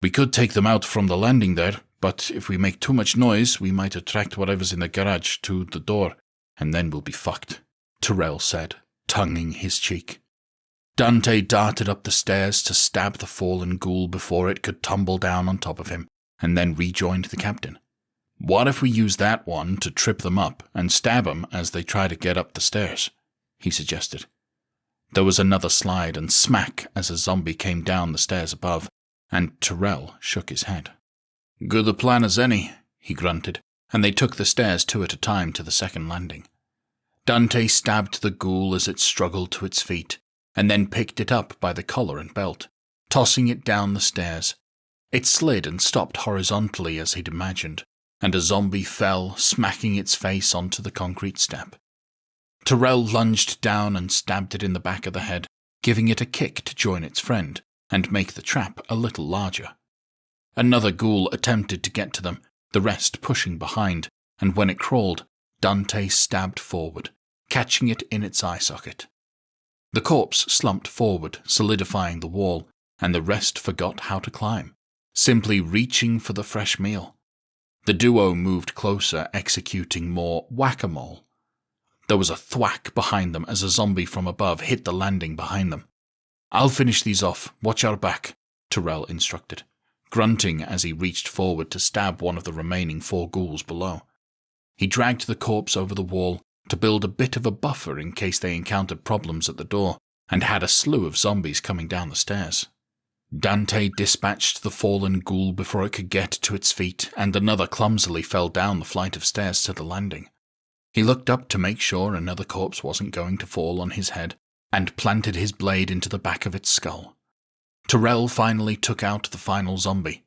"We could take them out from the landing there, but if we make too much noise, we might attract whatever's in the garage to the door, and then we'll be fucked," Tyrell said, tonguing his cheek. Dante darted up the stairs to stab the fallen ghoul before it could tumble down on top of him, and then rejoined the captain. "What if we use that one to trip them up and stab them as they try to get up the stairs?" he suggested. There was another slide and smack as a zombie came down the stairs above, and Tyrell shook his head. "Good a plan as any," he grunted, and they took the stairs 2 at a time to the second landing. Dante stabbed the ghoul as it struggled to its feet, and then picked it up by the collar and belt, tossing it down the stairs. It slid and stopped horizontally as he'd imagined, and a zombie fell, smacking its face onto the concrete step. Tyrell lunged down and stabbed it in the back of the head, giving it a kick to join its friend and make the trap a little larger. Another ghoul attempted to get to them, the rest pushing behind, and when it crawled, Dante stabbed forward, catching it in its eye socket. The corpse slumped forward, solidifying the wall, and the rest forgot how to climb, simply reaching for the fresh meal. The duo moved closer, executing more whack-a-mole. There was a thwack behind them as a zombie from above hit the landing behind them. "I'll finish these off. Watch our back," Tyrell instructed, grunting as he reached forward to stab one of the remaining 4 ghouls below. He dragged the corpse over the wall to build a bit of a buffer in case they encountered problems at the door, and had a slew of zombies coming down the stairs. Dante dispatched the fallen ghoul before it could get to its feet, and another clumsily fell down the flight of stairs to the landing. He looked up to make sure another corpse wasn't going to fall on his head, and planted his blade into the back of its skull. Tyrell finally took out the final zombie.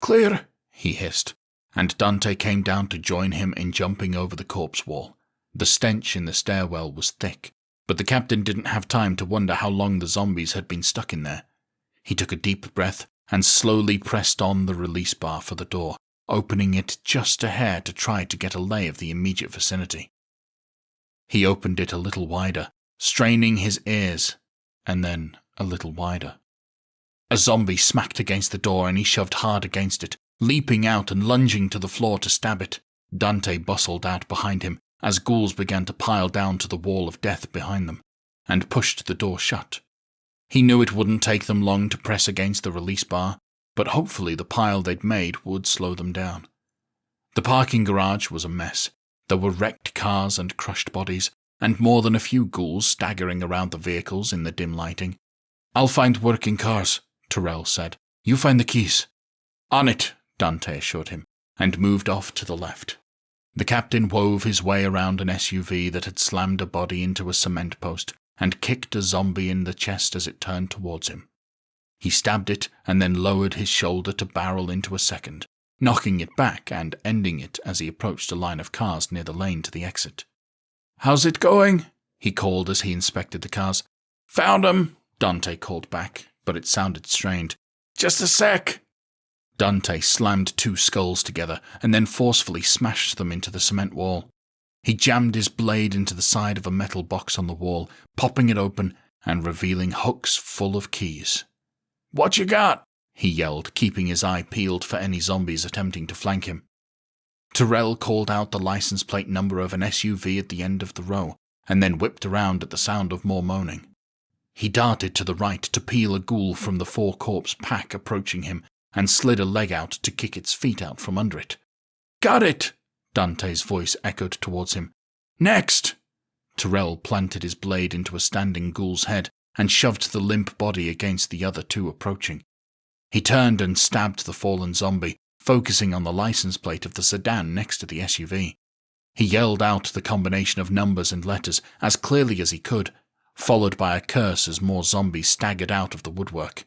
"Clear," he hissed, and Dante came down to join him in jumping over the corpse wall. The stench in the stairwell was thick, but the captain didn't have time to wonder how long the zombies had been stuck in there. He took a deep breath and slowly pressed on the release bar for the door, opening it just a hair to try to get a lay of the immediate vicinity. He opened it a little wider, straining his ears, and then a little wider. A zombie smacked against the door and he shoved hard against it, leaping out and lunging to the floor to stab it. Dante bustled out behind him as ghouls began to pile down to the wall of death behind them, and pushed the door shut. He knew it wouldn't take them long to press against the release bar, but hopefully the pile they'd made would slow them down. The parking garage was a mess. There were wrecked cars and crushed bodies, and more than a few ghouls staggering around the vehicles in the dim lighting. "I'll find working cars," Tyrell said. "You find the keys." "On it," Dante assured him, and moved off to the left. The captain wove his way around an SUV that had slammed a body into a cement post and kicked a zombie in the chest as it turned towards him. He stabbed it and then lowered his shoulder to barrel into a second, knocking it back and ending it as he approached a line of cars near the lane to the exit. "How's it going?" he called as he inspected the cars. "Found 'em," Dante called back, but it sounded strained. "Just a sec." Dante slammed two skulls together and then forcefully smashed them into the cement wall. He jammed his blade into the side of a metal box on the wall, popping it open and revealing hooks full of keys. "What you got?" he yelled, keeping his eye peeled for any zombies attempting to flank him. Tyrell called out the license plate number of an SUV at the end of the row, and then whipped around at the sound of more moaning. He darted to the right to peel a ghoul from the four-corpse pack approaching him, and slid a leg out to kick its feet out from under it. "Got it!" Dante's voice echoed towards him. "Next!" Tyrell planted his blade into a standing ghoul's head and shoved the limp body against the other two approaching. He turned and stabbed the fallen zombie, focusing on the license plate of the sedan next to the SUV. He yelled out the combination of numbers and letters as clearly as he could, followed by a curse as more zombies staggered out of the woodwork.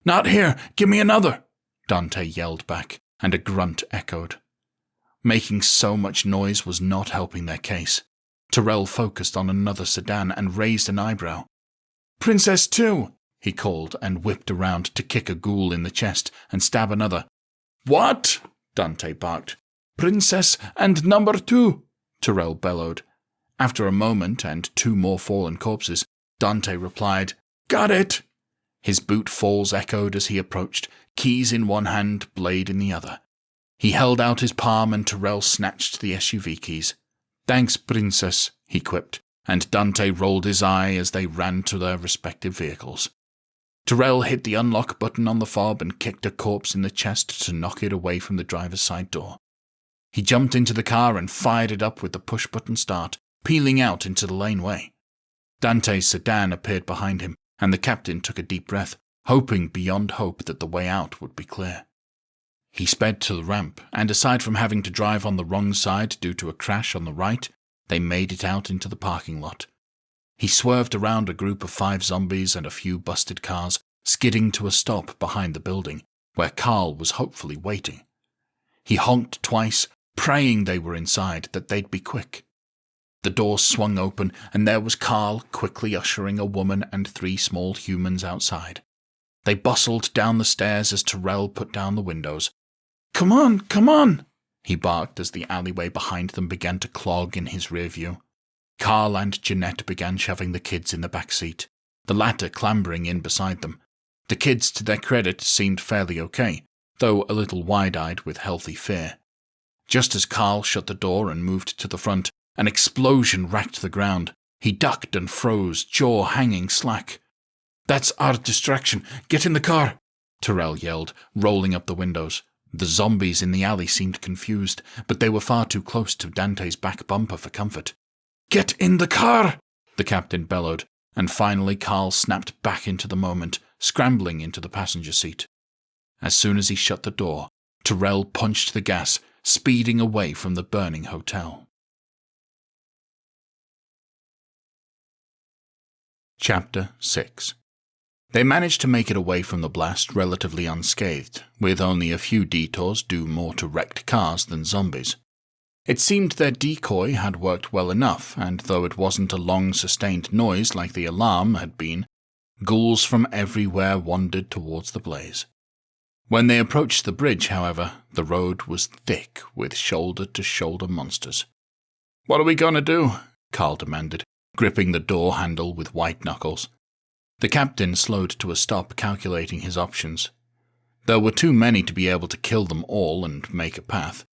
"Not here! Give me another!" Dante yelled back, and a grunt echoed. Making so much noise was not helping their case. Tyrell focused on another sedan and raised an eyebrow. "Princess 2!" he called and whipped around to kick a ghoul in the chest and stab another. "What?" Dante barked. "Princess and number 2!" Tyrell bellowed. After a moment and two more fallen corpses, Dante replied, "Got it!" His boot falls echoed as he approached, keys in one hand, blade in the other. He held out his palm and Tyrell snatched the SUV keys. "Thanks, Princess," he quipped, and Dante rolled his eye as they ran to their respective vehicles. Tyrell hit the unlock button on the fob and kicked a corpse in the chest to knock it away from the driver's side door. He jumped into the car and fired it up with the push-button start, peeling out into the laneway. Dante's sedan appeared behind him, and the captain took a deep breath, hoping beyond hope that the way out would be clear. He sped to the ramp, and aside from having to drive on the wrong side due to a crash on the right, they made it out into the parking lot. He swerved around a group of 5 zombies and a few busted cars, skidding to a stop behind the building, where Carl was hopefully waiting. He honked twice, praying they were inside, that they'd be quick. The door swung open, and there was Carl quickly ushering a woman and 3 small humans outside. They bustled down the stairs as Tyrell put down the windows. "Come on, come on!" he barked as the alleyway behind them began to clog in his rear view. Carl and Jeanette began shoving the kids in the back seat, the latter clambering in beside them. The kids, to their credit, seemed fairly okay, though a little wide-eyed with healthy fear. Just as Carl shut the door and moved to the front, an explosion racked the ground. He ducked and froze, jaw hanging slack. "That's our distraction. Get in the car!" Tyrell yelled, rolling up the windows. The zombies in the alley seemed confused, but they were far too close to Dante's back bumper for comfort. "Get in the car!" the captain bellowed, and finally Carl snapped back into the moment, scrambling into the passenger seat. As soon as he shut the door, Tyrell punched the gas, speeding away from the burning hotel. Chapter 6. They managed to make it away from the blast relatively unscathed, with only a few detours due more to wrecked cars than zombies. It seemed their decoy had worked well enough, and though it wasn't a long sustained noise like the alarm had been, ghouls from everywhere wandered towards the blaze. When they approached the bridge, however, the road was thick with shoulder-to-shoulder monsters. "What are we going to do?" Carl demanded, gripping the door handle with white knuckles. The captain slowed to a stop, calculating his options. There were too many to be able to kill them all and make a path.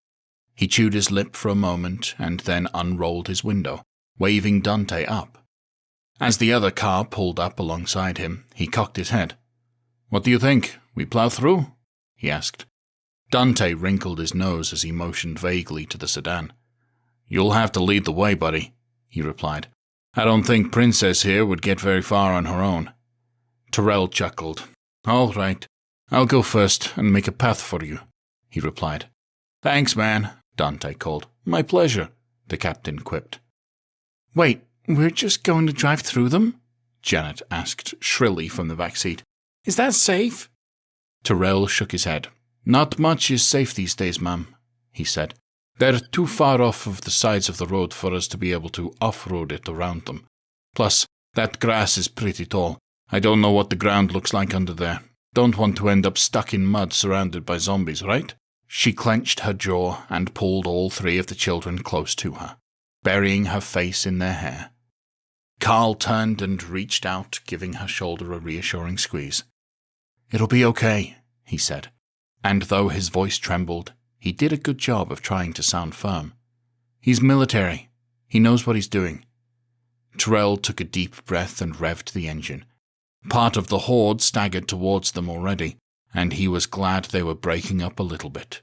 He chewed his lip for a moment and then unrolled his window, waving Dante up. As the other car pulled up alongside him, he cocked his head. "What do you think? We plow through?" he asked. Dante wrinkled his nose as he motioned vaguely to the sedan. "You'll have to lead the way, buddy," he replied. "I don't think Princess here would get very far on her own." Terrell chuckled. "All right, I'll go first and make a path for you," he replied. "Thanks, man," Dante called. "My pleasure," the captain quipped. "Wait, we're just going to drive through them?" Janet asked shrilly from the back seat. "Is that safe?" Terrell shook his head. "Not much is safe these days, ma'am," he said. "They're too far off of the sides of the road for us to be able to off-road it around them. Plus, that grass is pretty tall. I don't know what the ground looks like under there. Don't want to end up stuck in mud surrounded by zombies, right?" She clenched her jaw and pulled all three of the children close to her, burying her face in their hair. Carl turned and reached out, giving her shoulder a reassuring squeeze. "It'll be okay," he said, and though his voice trembled, he did a good job of trying to sound firm. "He's military. He knows what he's doing." Terrell took a deep breath and revved the engine. Part of the horde staggered towards them already, and he was glad they were breaking up a little bit.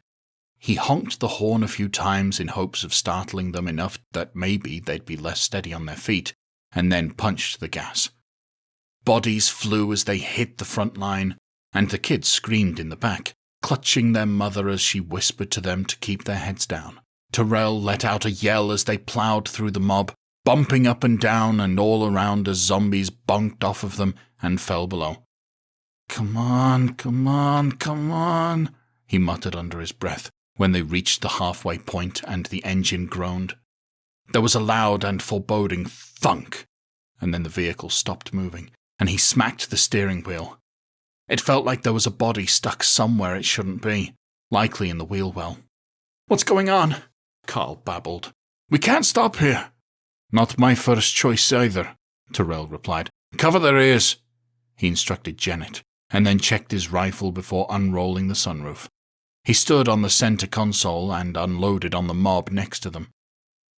He honked the horn a few times in hopes of startling them enough that maybe they'd be less steady on their feet, and then punched the gas. Bodies flew as they hit the front line, and the kids screamed in the back, clutching their mother as she whispered to them to keep their heads down. Terrell let out a yell as they plowed through the mob, bumping up and down and all around as zombies bonked off of them and fell below. "Come on, come on, come on," he muttered under his breath when they reached the halfway point and the engine groaned. There was a loud and foreboding thunk, and then the vehicle stopped moving, and he smacked the steering wheel. It felt like there was a body stuck somewhere it shouldn't be, likely in the wheel well. "What's going on?" Carl babbled. "We can't stop here." "Not my first choice either," Terrell replied. "Cover their ears," he instructed Janet, and then checked his rifle before unrolling the sunroof. He stood on the center console and unloaded on the mob next to them.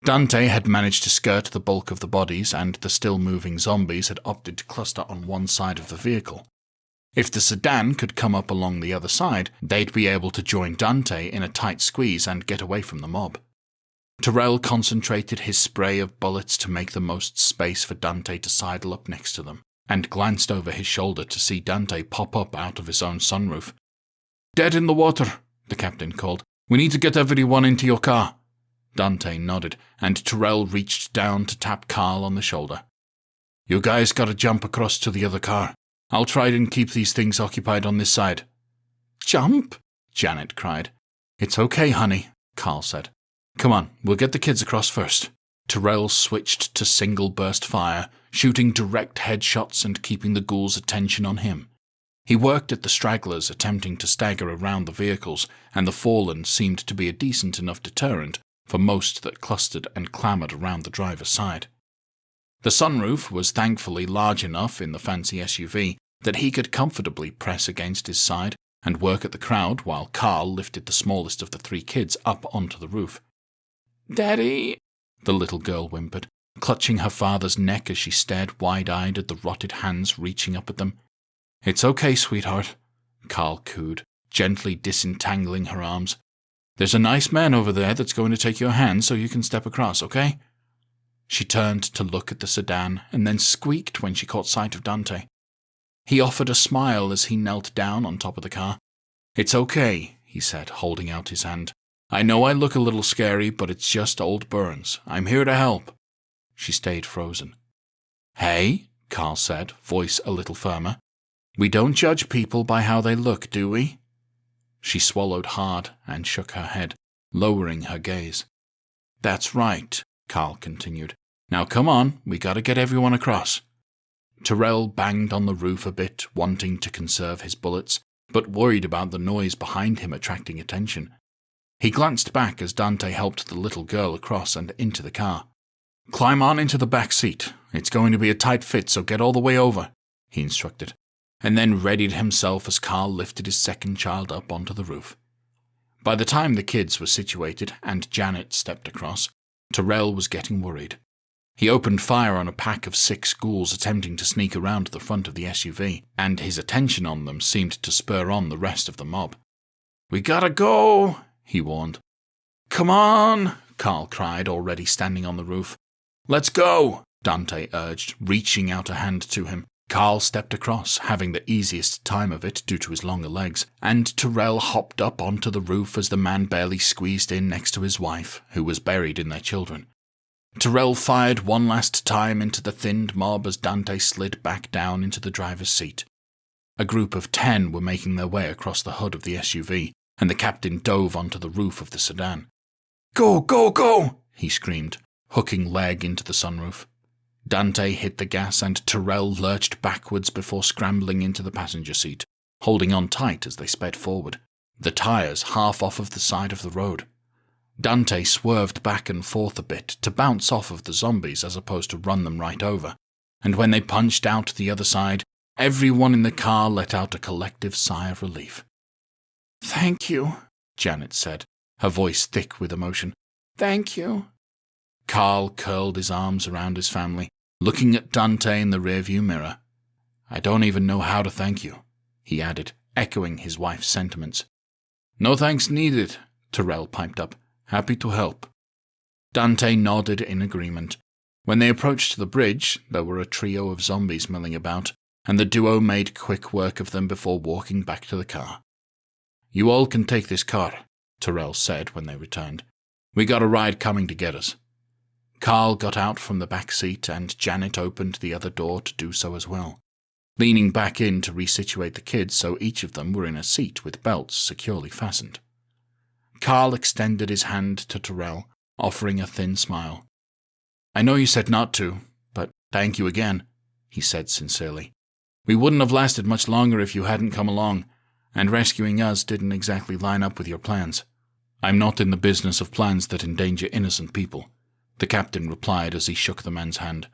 Dante had managed to skirt the bulk of the bodies, and the still-moving zombies had opted to cluster on one side of the vehicle. If the sedan could come up along the other side, they'd be able to join Dante in a tight squeeze and get away from the mob. Terrell concentrated his spray of bullets to make the most space for Dante to sidle up next to them, and glanced over his shoulder to see Dante pop up out of his own sunroof. "Dead in the water," the captain called. "We need to get everyone into your car." Dante nodded, and Terrell reached down to tap Carl on the shoulder. "You guys gotta jump across to the other car. I'll try and keep these things occupied on this side." "Jump?" Janet cried. "It's okay, honey," Carl said. "Come on, we'll get the kids across first." Terrell switched to single-burst fire, shooting direct headshots and keeping the ghouls' attention on him. He worked at the stragglers, attempting to stagger around the vehicles, and the fallen seemed to be a decent enough deterrent for most that clustered and clamored around the driver's side. The sunroof was thankfully large enough in the fancy SUV that he could comfortably press against his side and work at the crowd while Carl lifted the smallest of the three kids up onto the roof. "Daddy," the little girl whimpered, clutching her father's neck as she stared wide-eyed at the rotted hands reaching up at them. "It's okay, sweetheart," Carl cooed, gently disentangling her arms. "There's a nice man over there that's going to take your hand so you can step across, okay?" She turned to look at the sedan and then squeaked when she caught sight of Dante. He offered a smile as he knelt down on top of the car. "It's okay," he said, holding out his hand. "I know I look a little scary, but it's just old Burns. I'm here to help." She stayed frozen. "Hey," Carl said, voice a little firmer. "We don't judge people by how they look, do we?" She swallowed hard and shook her head, lowering her gaze. "That's right," Carl continued. "Now come on, we gotta get everyone across." Terrell banged on the roof a bit, wanting to conserve his bullets, but worried about the noise behind him attracting attention. He glanced back as Dante helped the little girl across and into the car. "Climb on into the back seat. It's going to be a tight fit, so get all the way over," he instructed, and then readied himself as Carl lifted his second child up onto the roof. By the time the kids were situated and Janet stepped across, Terrell was getting worried. He opened fire on a pack of 6 ghouls attempting to sneak around the front of the SUV, and his attention on them seemed to spur on the rest of the mob. "We gotta go," he warned. "Come on," Carl cried, already standing on the roof. "Let's go," Dante urged, reaching out a hand to him. Carl stepped across, having the easiest time of it due to his longer legs, and Terrell hopped up onto the roof as the man barely squeezed in next to his wife, who was buried in their children. Terrell fired one last time into the thinned mob as Dante slid back down into the driver's seat. A group of 10 were making their way across the hood of the SUV, and the captain dove onto the roof of the sedan. "Go, go, go!" he screamed, hooking leg into the sunroof. Dante hit the gas and Terrell lurched backwards before scrambling into the passenger seat, holding on tight as they sped forward, the tires half off of the side of the road. Dante swerved back and forth a bit to bounce off of the zombies as opposed to run them right over, and when they punched out the other side, everyone in the car let out a collective sigh of relief. "Thank you," Janet said, her voice thick with emotion. "Thank you." Carl curled his arms around his family, looking at Dante in the rearview mirror. "I don't even know how to thank you," he added, echoing his wife's sentiments. "No thanks needed," Terrell piped up. "Happy to help." Dante nodded in agreement. When they approached the bridge, there were a trio of zombies milling about, and the duo made quick work of them before walking back to the car. "You all can take this car," Terrell said when they returned. "We got a ride coming to get us." Carl got out from the back seat, and Janet opened the other door to do so as well, leaning back in to resituate the kids so each of them were in a seat with belts securely fastened. Carl extended his hand to Terrell, offering a thin smile. "I know you said not to, but thank you again," he said sincerely. "We wouldn't have lasted much longer if you hadn't come along, and rescuing us didn't exactly line up with your plans." "I'm not in the business of plans that endanger innocent people," the captain replied as he shook the man's hand.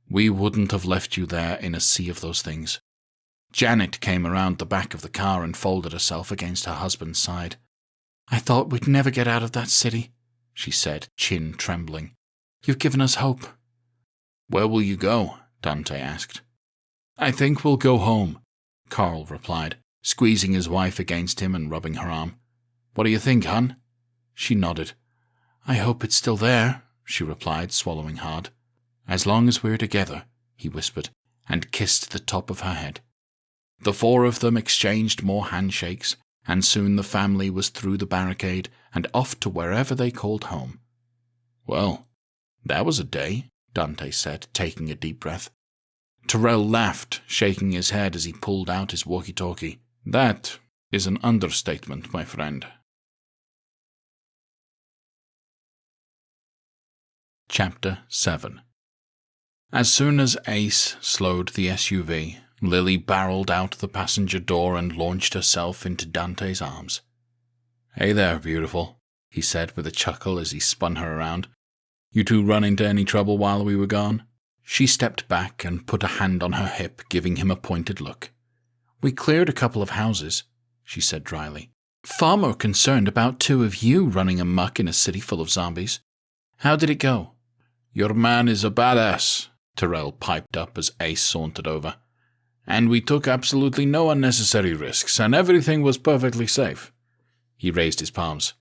"We wouldn't have left you there in a sea of those things." Janet came around the back of the car and folded herself against her husband's side. "I thought we'd never get out of that city," she said, chin trembling. "You've given us hope." "Where will you go?" Dante asked. "I think we'll go home," Carl replied, squeezing his wife against him and rubbing her arm. "What do you think, hon?" She nodded. "I hope it's still there," she replied, swallowing hard. "As long as we're together," he whispered, and kissed the top of her head. The 4 of them exchanged more handshakes, and soon the family was through the barricade and off to wherever they called home. "Well, that was a day," Dante said, taking a deep breath. Terrell laughed, shaking his head as he pulled out his walkie-talkie. "That is an understatement, my friend." Chapter 7. As soon as Ace slowed the SUV, Lily barreled out the passenger door and launched herself into Dante's arms. "Hey there, beautiful," he said with a chuckle as he spun her around. "You two run into any trouble while we were gone?" She stepped back and put a hand on her hip, giving him a pointed look. "We cleared a couple of houses," she said dryly. "Far more concerned about 2 of you running amok in a city full of zombies. How did it go?" "Your man is a badass," Terrell piped up as Ace sauntered over. "And we took absolutely no unnecessary risks, and everything was perfectly safe." He raised his palms.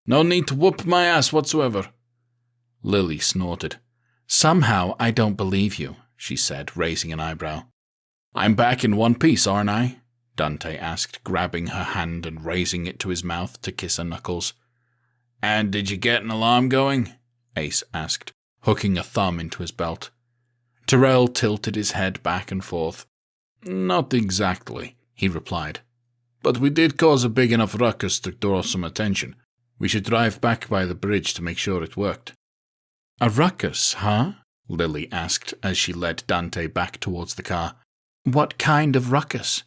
"No need to whoop my ass whatsoever." Lily snorted. "Somehow I don't believe you," she said, raising an eyebrow. "I'm back in one piece, aren't I?" Dante asked, grabbing her hand and raising it to his mouth to kiss her knuckles. "And did you get an alarm going?" Ace asked, hooking a thumb into his belt. Terrell tilted his head back and forth. "Not exactly," he replied. "But we did cause a big enough ruckus to draw some attention. We should drive back by the bridge to make sure it worked." "A ruckus, huh?" Lily asked as she led Dante back towards the car. "What kind of ruckus?"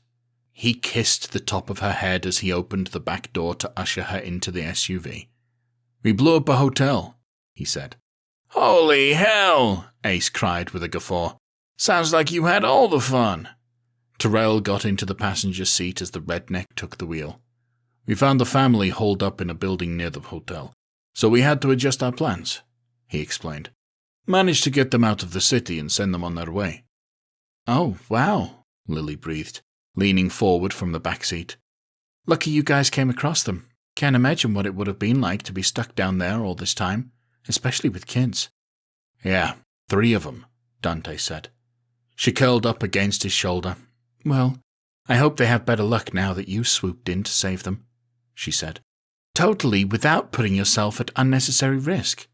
He kissed the top of her head as he opened the back door to usher her into the SUV. "We blew up a hotel," he said. Holy hell, Ace cried with a guffaw. Sounds like you had all the fun. Terrell got into the passenger seat as the redneck took the wheel. We found the family holed up in a building near the hotel, so we had to adjust our plans, he explained. Managed to get them out of the city and send them on their way. Oh, wow, Lily breathed, leaning forward from the back seat. Lucky you guys came across them. Can't imagine what it would have been like to be stuck down there all this time, especially with kids. Yeah, 3 of them, Dante said. She curled up against his shoulder. Well, I hope they have better luck now that you swooped in to save them, she said. Totally without putting yourself at unnecessary risk.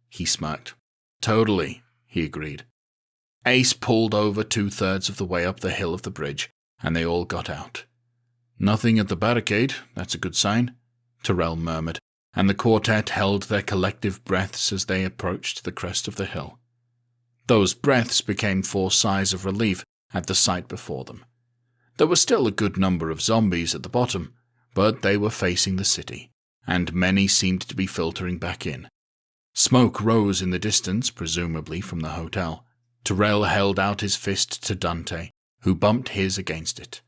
He smirked. Totally, he agreed. Ace pulled over 2/3 of the way up the hill of the bridge, and they all got out. Nothing at the barricade, that's a good sign, Terrell murmured, and the quartet held their collective breaths as they approached the crest of the hill. Those breaths became 4 sighs of relief at the sight before them. There were still a good number of zombies at the bottom, but they were facing the city, and many seemed to be filtering back in. Smoke rose in the distance, presumably from the hotel. Terrell held out his fist to Dante, who bumped his against it.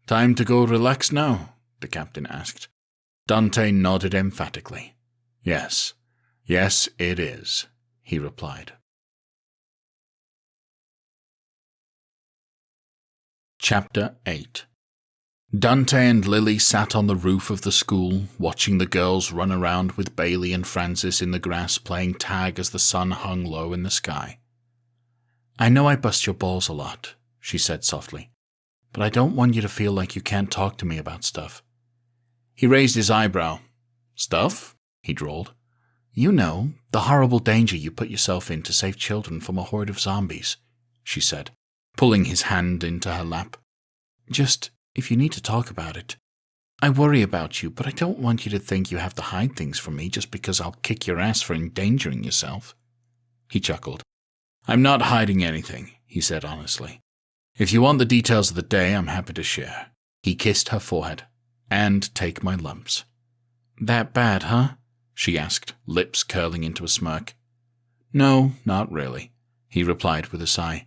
Time to go relax now, the captain asked. Dante nodded emphatically. Yes, it is, he replied. Chapter 8. Dante and Lily sat on the roof of the school, watching the girls run around with Bailey and Francis in the grass playing tag as the sun hung low in the sky. I know I bust your balls a lot, she said softly, but I don't want you to feel like you can't talk to me about stuff. He raised his eyebrow. Stuff? He drawled. You know, the horrible danger you put yourself in to save children from a horde of zombies, she said, pulling his hand into her lap. Just, if you need to talk about it. I worry about you, but I don't want you to think you have to hide things from me just because I'll kick your ass for endangering yourself. He chuckled. I'm not hiding anything, he said honestly. If you want the details of the day, I'm happy to share. He kissed her forehead. And take my lumps. That bad, huh? She asked, lips curling into a smirk. No, not really, he replied with a sigh.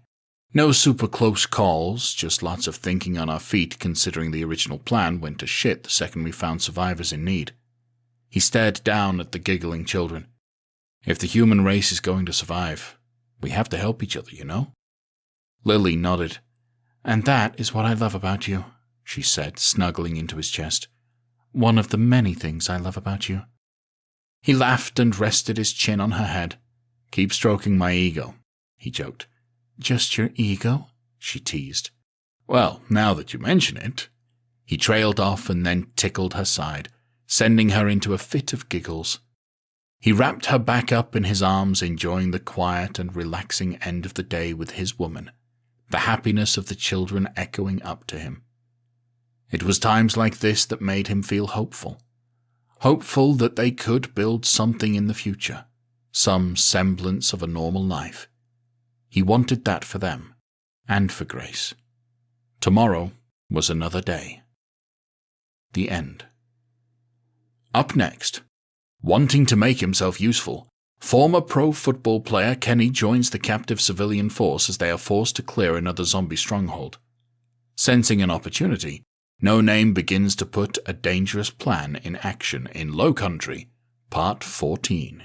No super close calls, just lots of thinking on our feet considering the original plan went to shit the second we found survivors in need. He stared down at the giggling children. If the human race is going to survive, we have to help each other, you know? Lily nodded. And that is what I love about you, she said, snuggling into his chest. One of the many things I love about you. He laughed and rested his chin on her head. Keep stroking my ego, he joked. Just your ego? She teased. Well, now that you mention it. He trailed off and then tickled her side, sending her into a fit of giggles. He wrapped her back up in his arms, enjoying the quiet and relaxing end of the day with his woman, the happiness of the children echoing up to him. It was times like this that made him feel hopeful. Hopeful that they could build something in the future, some semblance of a normal life. He wanted that for them, and for Grace. Tomorrow was another day. The end. Up next, wanting to make himself useful, former pro football player Kenny joins the captive civilian force as they are forced to clear another zombie stronghold. Sensing an opportunity, No Name begins to put a dangerous plan in action in Lowcountry, Part 14.